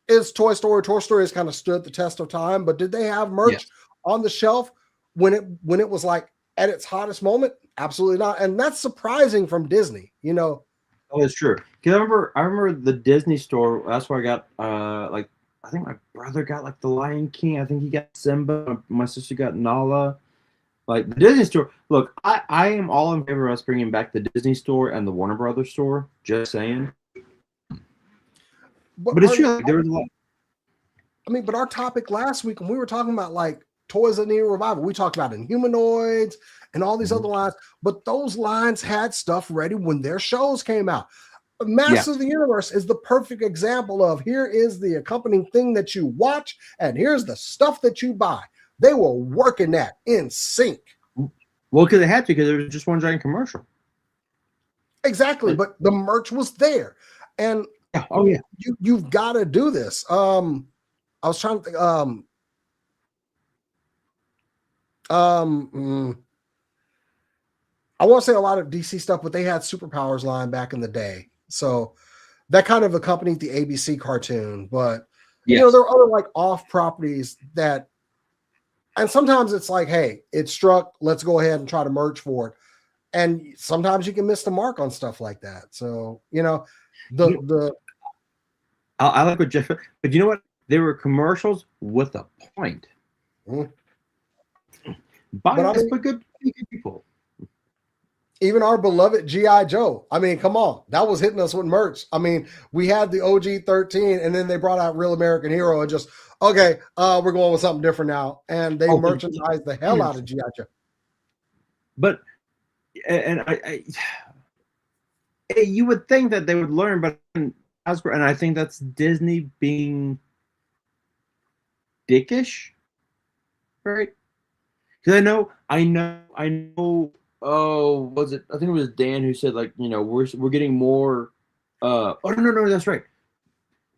is Toy Story has kind of stood the test of time, but did they have merch on the shelf when it was like at its hottest moment? Absolutely not. And that's surprising from Disney, Oh, it's true. Because I remember the Disney store. That's where I got I think my brother got the Lion King. I think he got Simba. My sister got Nala. The Disney store. Look, I am all in favor of us bringing back the Disney store and the Warner Brothers store. Just saying. But it's true. There was a lot. I mean, but our topic last week when we were talking about toys that need a revival, we talked about Inhumanoids and all these other lines, but those lines had stuff ready when their shows came out. Masters of the Universe is the perfect example of here is the accompanying thing that you watch, and here's the stuff that you buy. They were working that in sync. Well, because they had to, because there was just one giant commercial. Exactly, Like, but the merch was there, and yeah, oh yeah, you've got to do this. I was trying to think. I won't say a lot of DC stuff, but they had Superpowers line back in the day, so that kind of accompanied the ABC cartoon. But you know, yes. there are other like off properties that, and sometimes it's like, hey, it struck. Let's go ahead and try to merge for it. And sometimes you can miss the mark on stuff like that. So you know, the I like what Jeff, but you know what? They were commercials with a point. but I Biased, mean, but good people. even our beloved GI Joe. I mean, come on, that was hitting us with merch. I mean, we had the OG 13, and then they brought out Real American Hero, and just okay, we're going with something different now, and they merchandised the hell out of GI Joe. But and you would think that they would learn, but Hasbro, and I think that's Disney being dickish, right? Because I know. Oh, was it? I think it was Dan who said, like, you know, we're getting more. Oh no, that's right.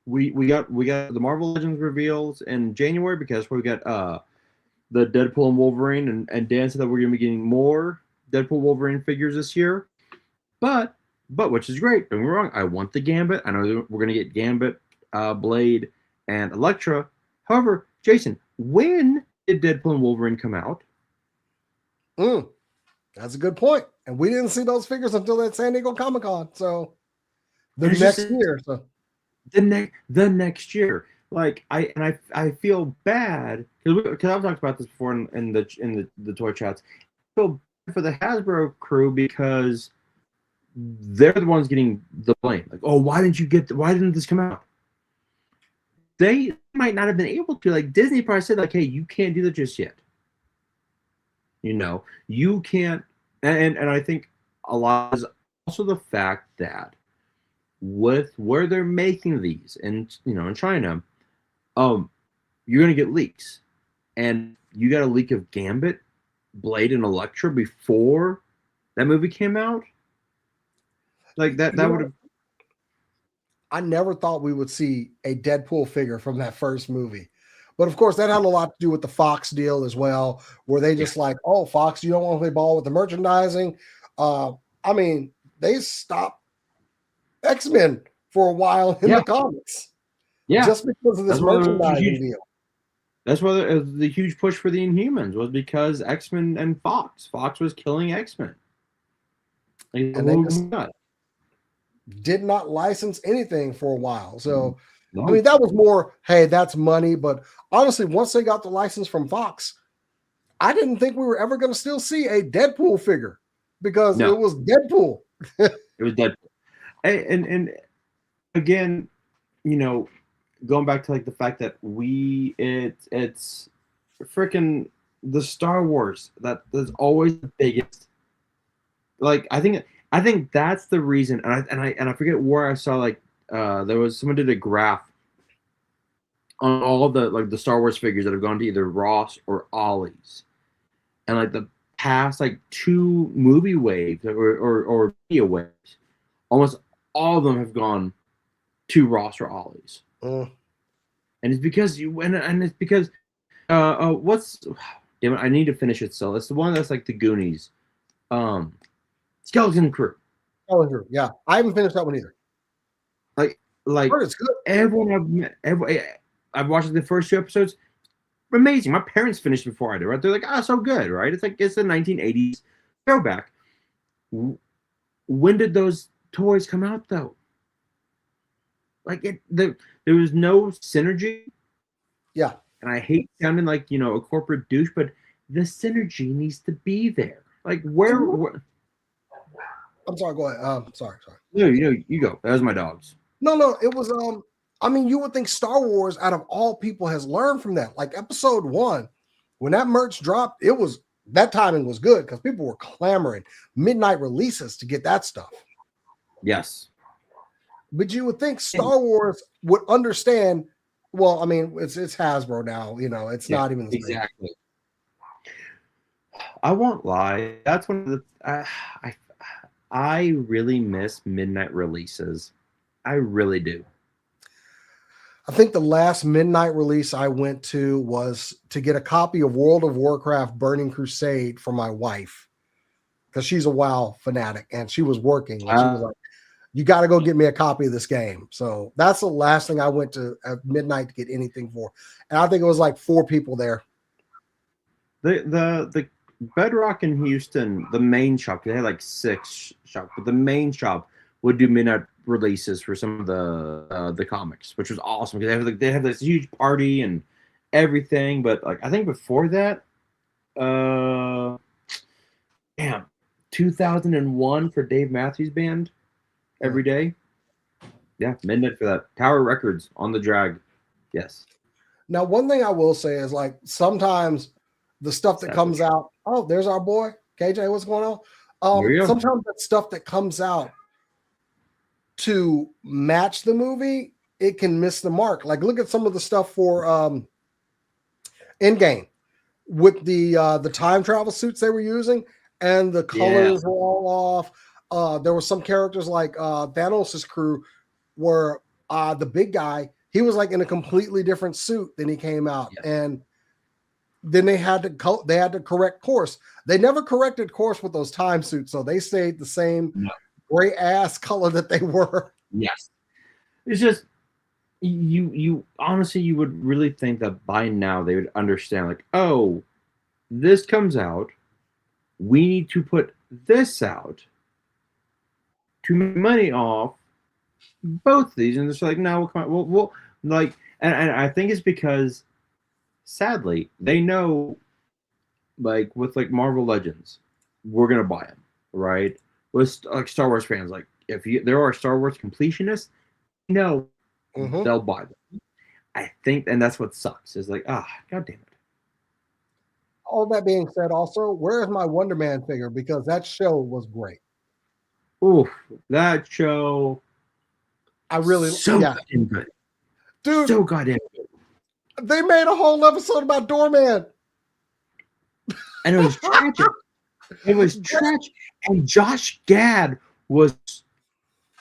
We got the Marvel Legends reveals in January, because we got the Deadpool and Wolverine, and Dan said that we're gonna be getting more Deadpool Wolverine figures this year. But which is great. Don't get me wrong. I want the Gambit. I know we're gonna get Gambit, Blade, and Elektra. However, Jason, when did Deadpool and Wolverine come out? That's a good point. And we didn't see those figures until that San Diego Comic-Con. So the next year. So the next year. Like I feel bad because I've talked about this before in the toy chats. I feel bad for the Hasbro crew because they're the ones getting the blame. Like, oh, why didn't this come out? They might not have been able to. Like, Disney probably said, like, hey, you can't do that just yet. You know, you can't. And I think a lot is also the fact that with where they're making these, and you know, in China, you're gonna get leaks, and you got a leak of Gambit, Blade, and Elektra before that movie came out. Like that would have. I never thought we would see a Deadpool figure from that first movie. But of course, that had a lot to do with the Fox deal as well, where they just like, oh, Fox, you don't want to play ball with the merchandising. I mean, they stopped X-Men for a while in the comics. Yeah. Just because of this merchandising deal. That's why the huge push for the Inhumans was because X-Men and Fox was killing X-Men. Like, and they just did not license anything for a while. So, I mean, that was more, hey, that's money. But honestly, once they got the license from Fox, I didn't think we were ever going to still see a Deadpool figure because it was Deadpool. It was Deadpool. And again, you know, going back to like the fact that it's freaking the Star Wars that's always the biggest. Like, I think that's the reason, and I forget where I saw, like, there was someone did a graph on all the, like, the Star Wars figures that have gone to either Ross or Ollie's, and like the past like 2 movie waves or media waves, almost all of them have gone to Ross or Ollie's, and it's because it's because what's damn it, I need to finish it still. It's the one that's like the Goonies, Skeleton Crew. Yeah, I haven't finished that one either. Like it's good. Everyone I've watched the first 2 episodes. Amazing. My parents finished before I did, right? They're like, so good, right? It's like it's the 1980s throwback. When did those toys come out, though? Like, there was no synergy. Yeah. And I hate sounding like, you know, a corporate douche, but the synergy needs to be there. Like, where I'm sorry, go ahead. Sorry. No, you go. That was my dogs. No, it was I mean, you would think Star Wars, out of all people, has learned from that. Like episode 1, when that merch dropped, that timing was good because people were clamoring midnight releases to get that stuff. Yes. But you would think Star Wars would understand. Well, I mean, it's Hasbro now, you know, it's not even the exactly. I won't lie. That's one of the I I really miss midnight releases. I really do. I think the last midnight release I went to was to get a copy of World of Warcraft Burning Crusade for my wife because she's a WoW fanatic and she was working and she was Uh, like, "You got to go get me a copy of this game." So that's the last thing I went to at midnight to get anything for, and I think it was like 4 people there. the Bedrock in Houston, the main shop, they had like 6 shops, but the main shop would do midnight releases for some of the comics, which was awesome because they have this huge party and everything. But like I think before that, uh, damn, 2001 for Dave Matthews Band every day. Yeah, midnight for that. Tower Records on the drag. Yes. Now, one thing I will say is like sometimes the stuff that Sadly. comes out. Oh, there's our boy KJ. What's going on? There you go. Sometimes that stuff that comes out to match the movie, it can miss the mark. Like look at some of the stuff for Endgame with the time travel suits they were using, and the colors were all off. There were some characters like Thanos' crew where the big guy, he was like in a completely different suit than he came out. Yes. And then they had to correct course. They never corrected course with those time suits, so they stayed the same gray ass color that they were. Yes. It's just you honestly you would really think that by now they would understand like, oh, this comes out, we need to put this out to make money off both of these, and it's like no, we'll like, and I think it's because sadly they know, like with like Marvel Legends, we're gonna buy them, right? With like Star Wars fans, like if there are Star Wars completionists, no, they'll buy them. I think, and that's what sucks. Is like, god damn it. All that being said, also, where's my Wonder Man figure? Because that show was great. Oof, that show. I really, so goddamn good, dude. So goddamn good. They made a whole episode about Doorman, and it was tragic. It was tragic, and Josh Gad was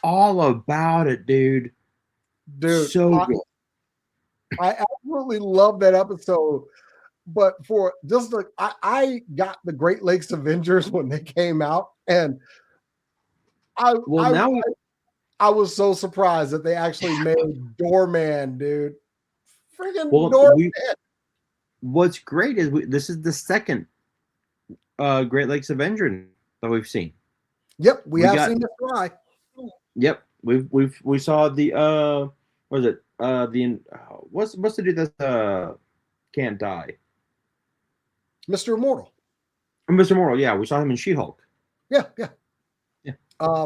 all about it, dude. So good. I absolutely love that episode. But for just like I got the Great Lakes Avengers when they came out, and I was so surprised that they actually made Doorman, dude. Freaking Doorman. What's great is this is the second Great Lakes Avenger that we've seen. Yep, we have seen this guy. Yep, we saw the what is it? What's the dude that can't die? Mr. Immortal. Mr. Immortal, yeah, we saw him in She-Hulk. Yeah.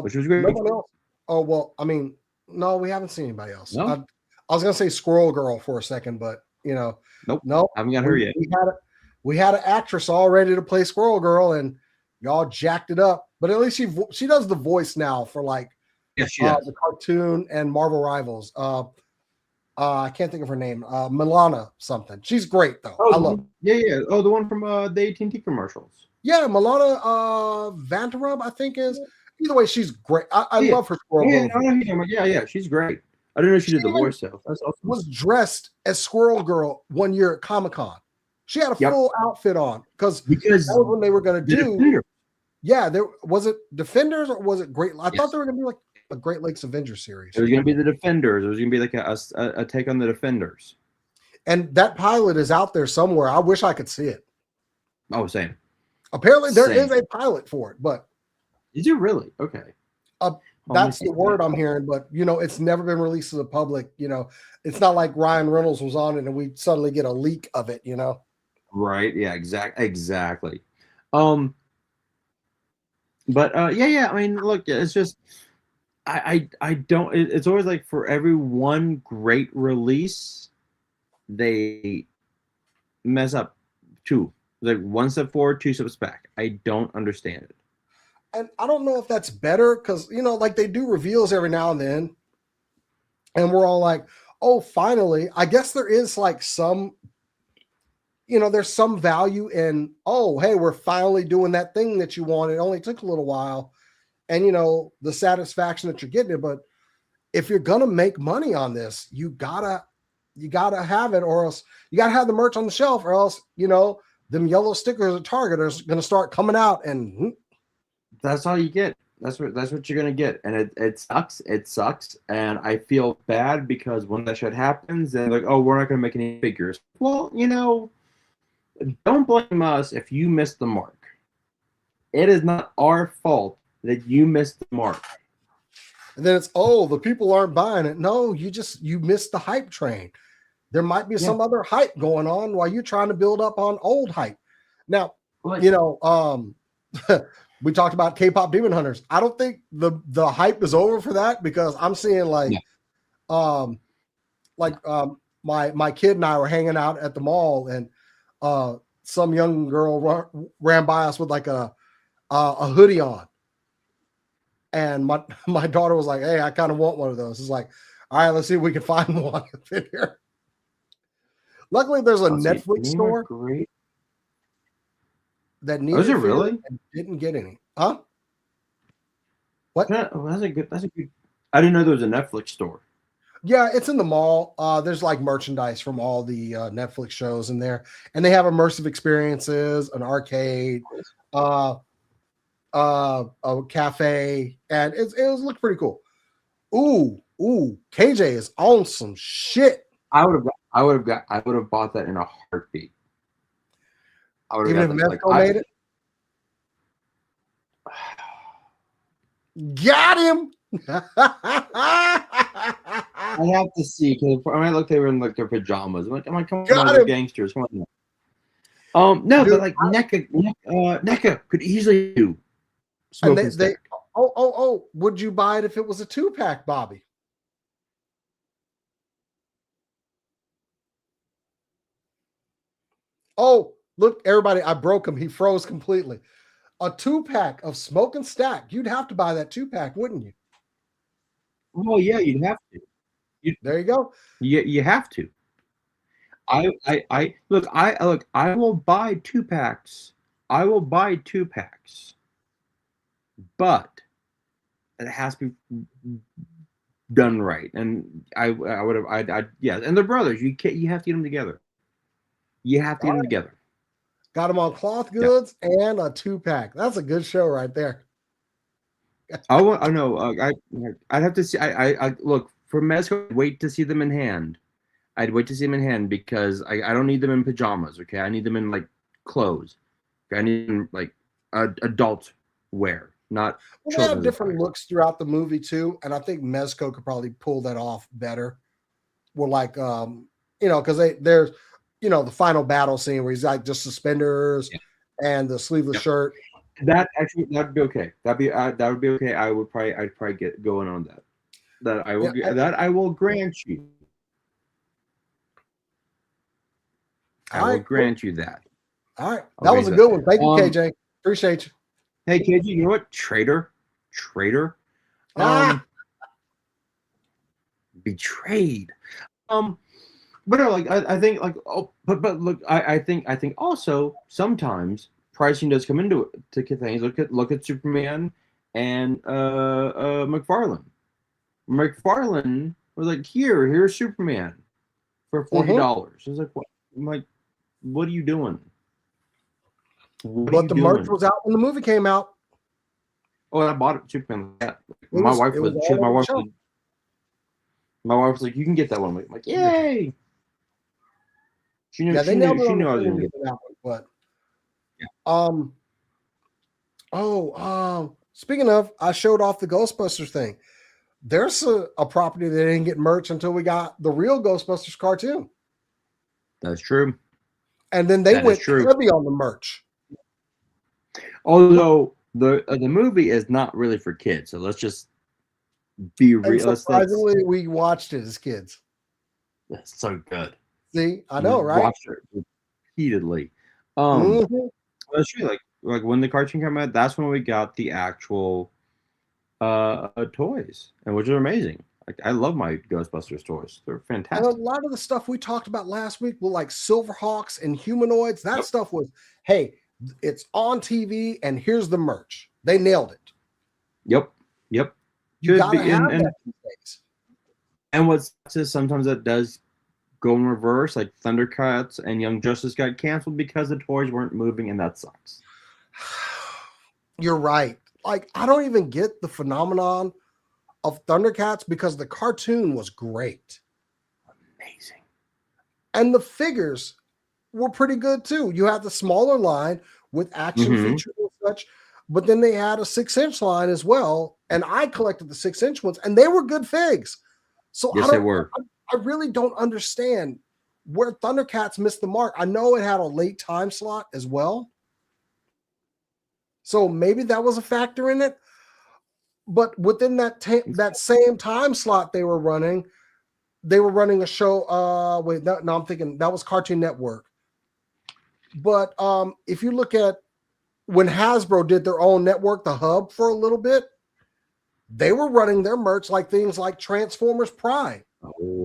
Which was great. No one else. Oh well, I mean, no, we haven't seen anybody else. No? I was gonna say Squirrel Girl for a second, but nope, haven't got her yet. We had an actress all ready to play Squirrel Girl, and y'all jacked it up. But at least she does the voice now for like the cartoon and Marvel Rivals. I can't think of her name. Milana something. She's great though. I love her. Yeah. Oh, the one from the AT&T commercials. Yeah, Milana Vanderub, I think is. Either way, she's great. I love her Squirrel Girl. Yeah, she's great. I didn't know she did the voice though. That's awesome. Was dressed as Squirrel Girl one year at Comic-Con. She had a full outfit on because that was when they were going to do. Defender. Yeah, there was it Defenders or was it Great? I thought they were going to be like a Great Lakes Avengers series. It was going to be the Defenders. It was going to be like a take on the Defenders. And that pilot is out there somewhere. I wish I could see it. Oh, same. Apparently, there is a pilot for it, but is it really? Okay. That's the word I'm hearing, but it's never been released to the public. It's not like Ryan Reynolds was on it and we suddenly get a leak of it. Right? Yeah. Exactly. But yeah. I mean, look, it's just I don't. It's always like for every one great release, they mess up two. Like one step forward, 2 steps back. I don't understand it. And I don't know if that's better because, like they do reveals every now and then. And we're all like, oh, finally. I guess there is like some, there's some value in, oh, hey, we're finally doing that thing that you wanted. It only took a little while, and the satisfaction that you're getting it. But if you're gonna make money on this, you gotta have it, or else you gotta have the merch on the shelf, or else them yellow stickers at Target are gonna start coming out, and that's all you get. That's what you're gonna get, and it sucks. It sucks, and I feel bad because when that shit happens, then like, oh, we're not gonna make any figures. Well, don't blame us if you missed the mark. It is not our fault that you missed the mark. And then it's, oh, the people aren't buying it. No, you missed the hype train. There might be some other hype going on while you're trying to build up on old hype. Now, we talked about K-pop Demon Hunters. I don't think the hype is over for that, because I'm seeing my kid and I were hanging out at the mall, and some young girl ran by us with like a hoodie on. And my daughter was like, hey, I kind of want one of those. It's like, all right, let's see if we can find one in here. Luckily, there's a Netflix store that needed it really? And didn't get any. Huh? What? That's a good. I didn't know there was a Netflix store. Yeah, it's in the mall. There's like merchandise from all the Netflix shows in there, and they have immersive experiences, an arcade, a cafe, and it looks pretty cool. Ooh, KJ is on some shit. I would have bought that in a heartbeat. Even if Mezco made it. Got him. I have to see, because I look, they were in like their pajamas. I'm like, come on, they're gangsters. Come on. No, dude, but like NECA could easily do. Would you buy it if it was a 2-pack, Bobby? Oh, look, everybody, I broke him. He froze completely. A 2-pack of Smoke and Stack. You'd have to buy that 2-pack, wouldn't you? Oh yeah, you'd have to. There you go. You have to. I will buy 2-packs. I will buy 2-packs. But it has to be done right. And I would have, yeah. And they're brothers. You have to get them together. You have to get them together. Got them on cloth goods and a 2-pack. That's a good show right there. I know. I'd have to see. I look for Mezco. I'd wait to see them in hand. I'd wait to see them in hand, because I don't need them in pajamas. Okay, I need them in like clothes. Okay? I need them like adult wear, not. Well, they have different looks throughout the movie too, and I think Mezco could probably pull that off better. Well, like because there's the final battle scene where he's like just suspenders and the sleeveless shirt. That'd be okay. That would be okay. I'd probably get going on that. That I will grant you. I will grant you that. All right. That was a good one. Thank you, KJ. Appreciate you. Hey, KJ, you know what? Traitor. Betrayed. But no, like I think like but look, I think also sometimes pricing does come into it to things. Look at Superman and McFarlane. McFarlane was like, here's Superman for $40. I was like, what? I'm like, what are you doing? But the merch was out when the movie came out. Oh, I bought it. Superman. Yeah. My wife was like, you can get that one. I'm like, yay! She knew. She knew I was going to get that one. But speaking of, I showed off the Ghostbusters thing. There's a property that didn't get merch until we got the real Ghostbusters cartoon. That's true. And then they went heavy on the merch. Although the movie is not really for kids, so let's just be real. Surprisingly, we watched it as kids. That's so good. See, I know, right? Watched it repeatedly. That's true. Like when the cartoon came out, that's when we got the actual toys, and which are amazing. Like I love my Ghostbusters toys. They're And a fantastic. lot of the stuff we talked about last week were like Silverhawks and humanoids. That Yep. stuff was, hey, it's on TV and here's the merch. They nailed it. Yep. Yep. You Should gotta be have that these days. and what's is sometimes that does go in reverse, like Thundercats and Young Justice got canceled because the toys weren't moving, and that sucks. You're right. Like, I don't even get the phenomenon of Thundercats because the cartoon was great. Amazing. And the figures were pretty good too. You had the smaller line with action features and such, but then they had a 6-inch line as well. And I collected the 6-inch ones, and they were good figs. So Yes, they were. I really don't understand where Thundercats missed the mark. I know it had a late time slot as well. So maybe that was a factor in it. But within that same time slot they were running a show. No, I'm thinking that was Cartoon Network. But if you look at when Hasbro did their own network, the Hub, for a little bit, they were running their merch like things like Transformers Prime.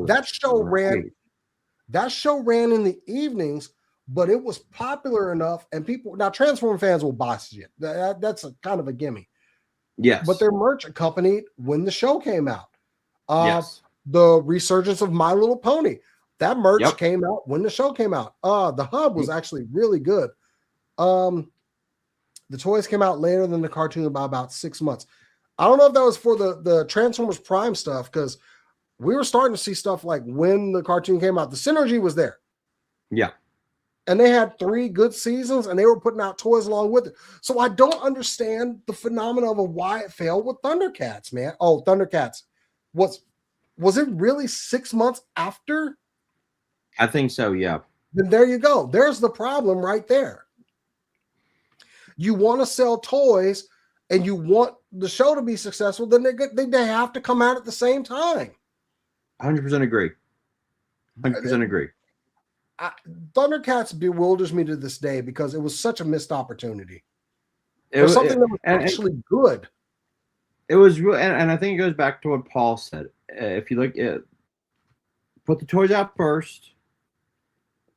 That show ran in the evenings, but it was popular enough, and people now Transformer fans will buy shit. That's a kind of a gimme. Yes. But their merch accompanied when the show came out. Yes. The resurgence of My Little Pony. That merch came out when the show came out. The Hub was actually really good. The toys came out later than the cartoon by about 6 months. I don't know if that was for the Transformers Prime stuff, because we were starting to see stuff like when the cartoon came out. The synergy was there. Yeah. And they had 3 good seasons, and they were putting out toys along with it. So I don't understand the phenomenon of why it failed with Thundercats, man. Oh, Thundercats. Was it really 6 months after? I think so, yeah. Then there you go. There's the problem right there. You want to sell toys and you want the show to be successful, then they have to come out at the same time. 100% agree. 100% agree. Thundercats bewilders me to this day because it was such a missed opportunity. It was something that was actually good. It was real, and I think it goes back to what Paul said. If you look at put the toys out first,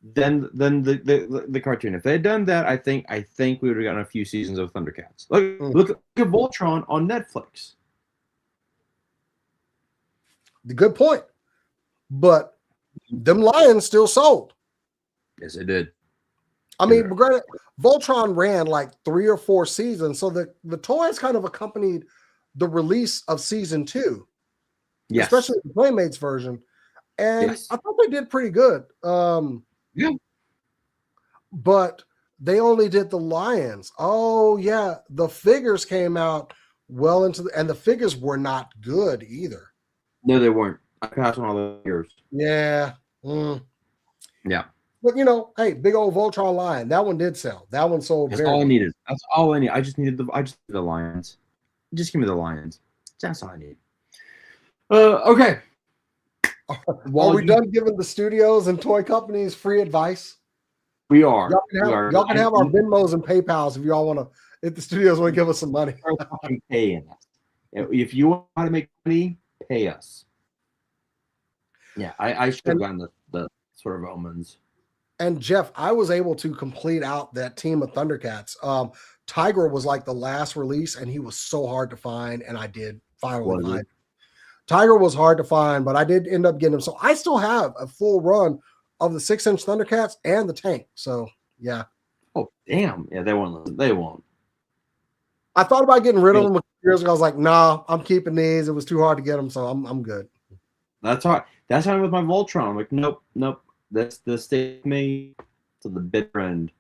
then the cartoon. If they had done that, I think we would have gotten a few seasons of Thundercats. Look at Voltron on Netflix. The good point, but them lions still sold. Yes, it did. I mean, granted, Voltron ran like 3 or 4 seasons, so the toys kind of accompanied the release of season 2, especially the Playmates version, and I thought they did pretty good. But they only did the lions. Oh yeah, the figures came out well into and the figures were not good either. No, they weren't. I passed on all the years. Yeah. Yeah. But hey, big old Voltron lion. That one did sell. That one sold. That's all I needed. That's all I need. I just needed the lions. Just give me the lions. That's all I need. Okay. Are we done giving the studios and toy companies free advice? We are. Y'all can have our Venmos and PayPals if y'all want to. If the studios want to give us some money. Paying us. If you want to make money, pay us. Yeah, I should have gotten the sort of omens. And Jeff, I was able to complete out that team of Thundercats. Tiger was like the last release, and he was so hard to find, and I did finally find him. Tiger was hard to find, but I did end up getting him. So I still have a full run of the 6-inch Thundercats and the tank. So yeah. Oh damn! Yeah, they won't. They won't. I thought about getting rid of them years ago. I was like, nah, I'm keeping these. It was too hard to get them, so I'm good. That's hard. That's how I'm with my Voltron. I'm like, nope. That's the stay me to the bitter end.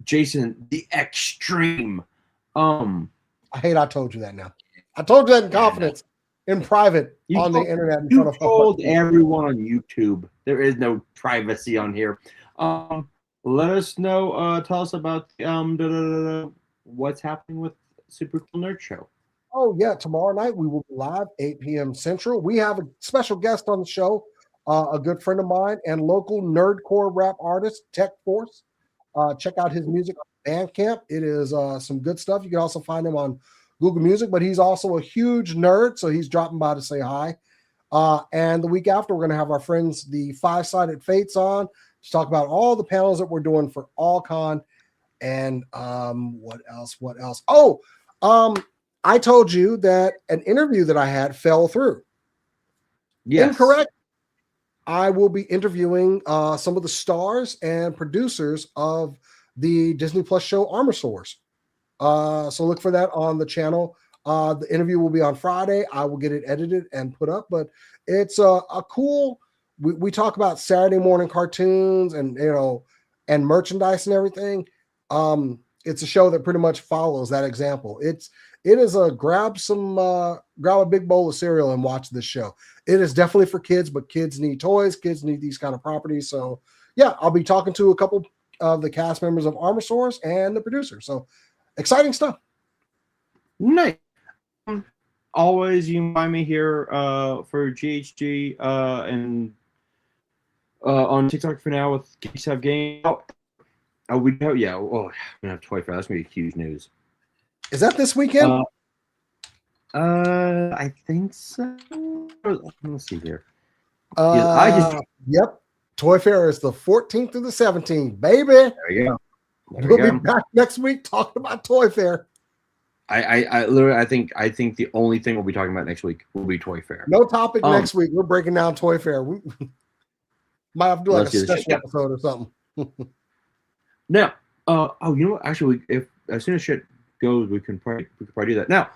Jason, the extreme. I hate I told you that now. I told you that in confidence, in private, on the internet. You told everyone on YouTube. There is no privacy on here. Let us know. Tell us about what's happening with Super Cool Nerd Show. Oh, yeah. Tomorrow night, we will be live, 8 p.m. Central. We have a special guest on the show, a good friend of mine and local nerdcore rap artist, Tech Force. Check out his music on Bandcamp. It is some good stuff. You can also find him on Google Music, but he's also a huge nerd, so he's dropping by to say hi. And the week after, we're going to have our friends, the Five-Sided Fates, on to talk about all the panels that we're doing for AllCon. And what else? Oh, I told you that an interview that I had fell through. Yes. Incorrect. I will be interviewing some of the stars and producers of the Disney Plus show Armor Source. So look for that on the channel. The interview will be on Friday. I will get it edited and put up, but it's a cool. We talk about Saturday morning cartoons and and merchandise and everything. It's a show that pretty much follows that example. It is a grab a big bowl of cereal and watch this show. It is definitely for kids, but kids need toys. Kids need these kind of properties. So yeah, I'll be talking to a couple of the cast members of Armor Source and the producer. So exciting stuff. Nice. Always you find me here for GHG and on TikTok for now with Geeks Have Game. We know, yeah. Oh, we're gonna have Toy Fair. That's gonna be huge news. Is that this weekend? I think so. Let's see here. Yep. Toy Fair is the 14th through the 17th, baby. There you go. We'll be back next week talking about Toy Fair. I literally I think the only thing we'll be talking about next week will be Toy Fair. No topic next week. We're breaking down Toy Fair. We might have to do like a special episode or something. Now, you know what? Actually, if as soon as shit goes, we can probably do that. Now,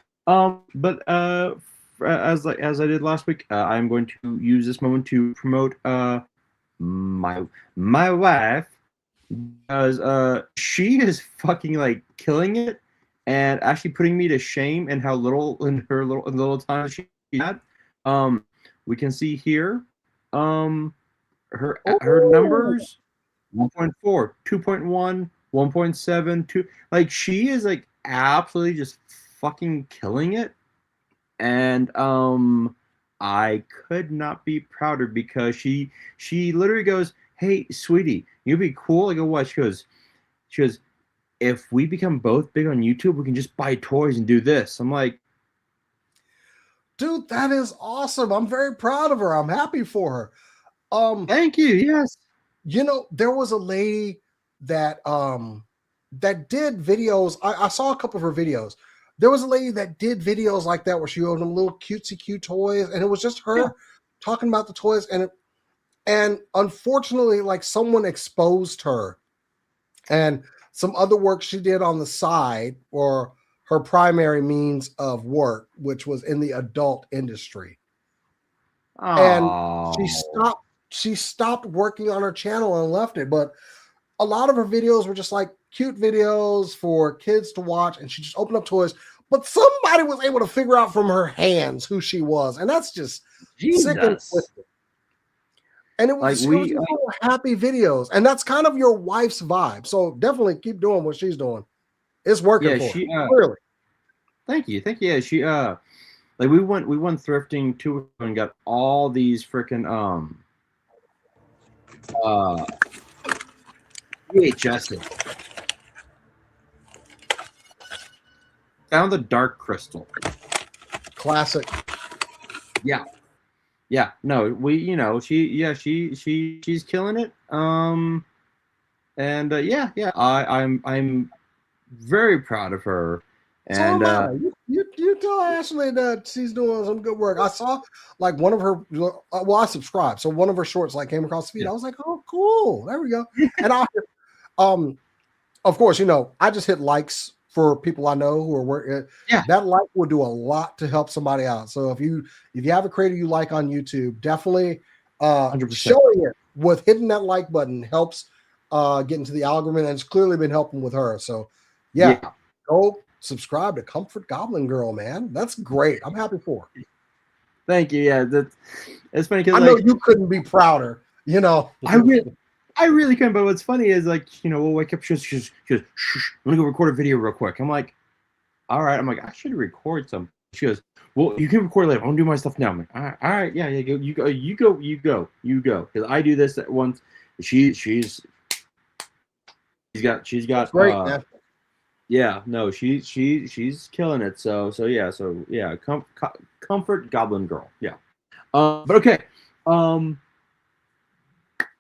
but as I did last week, I'm going to use this moment to promote my wife, because she is fucking like killing it and actually putting me to shame in how little in her little time she had. We can see here, her numbers. 1.4, 2.1, 1.7, 2. Like, she is like absolutely just fucking killing it. And I could not be prouder, because she literally goes, "Hey, sweetie, you'd be cool." I go, "What?" She goes, "If we become both big on YouTube, we can just buy toys and do this." I'm like, dude, that is awesome. I'm very proud of her. I'm happy for her. Thank you. Yes. There was a lady that that did videos. I saw a couple of her videos. There was a lady that did videos like that where she owned them little cutesy cute toys, and it was just her talking about the toys. And unfortunately, like, someone exposed her, and some other work she did on the side, or her primary means of work, which was in the adult industry. Aww. And she stopped working on her channel and left it. But a lot of her videos were just like cute videos for kids to watch, and she just opened up toys. But somebody was able to figure out from her hands who she was, and that's just sick and twisted. And it was, like, happy videos, and that's kind of your wife's vibe. So definitely keep doing what she's doing. It's working for her, clearly. Thank you. Yeah, she like we went thrifting too and got all these freaking VHSs. Found the Dark Crystal. Classic. Yeah. No, she's killing it. I'm very proud of her. And you tell Ashley that she's doing some good work. I saw like one of her. Well, I subscribed, so one of her shorts like came across the feed. I was like, oh, cool. There we go. And of course, I just hit likes for people I know who are working. Yeah, that like will do a lot to help somebody out. So if you have a creator you like on YouTube, definitely 100%. Showing it with hitting that like button helps get into the algorithm, and it's clearly been helping with her. So yeah. Go subscribe to Comfort Goblin Girl, man. That's great. I'm happy for her. Thank you. Yeah, it's funny because I know you couldn't be prouder. I really couldn't. But what's funny is, like, we'll wake up. She goes, "Shh, let me go record a video real quick." I'm like, "All right." I'm like, "I should record some." She goes, "Well, you can record later. I want to do my stuff now." I'm like, "All right, yeah, you go," because I do this at once. She's got great, man. Yeah, no, she's killing it. So yeah, comfort Goblin Girl. Yeah. But okay. Um,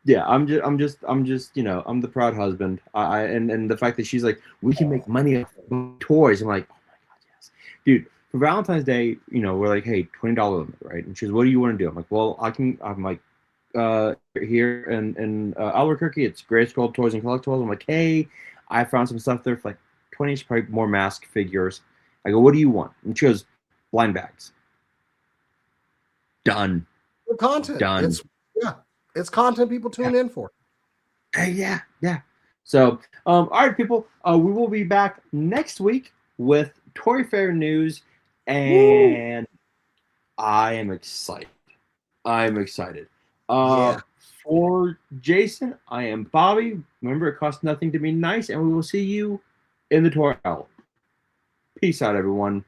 yeah, I'm the proud husband. And the fact that she's like, we can make money off toys. I'm like, oh my god, yes, dude. For Valentine's Day, we're like, hey, $20 limit, right? And she's, what do you want to do? I'm like, well, I'm like, here in Albuquerque, it's Gray Skull Toys and Collectibles. I'm like, hey, I found some stuff there for like 20, probably more mask figures. I go, what do you want? And she goes, blind bags. Done. The content. Done. It's content people tune in for. Yeah. So, all right, people, we will be back next week with Toy Fair news, and I am excited. I'm excited. Yeah. For Jason, I am Bobby. Remember, it costs nothing to be nice, and we will see you in the toy aisle. Peace out, everyone.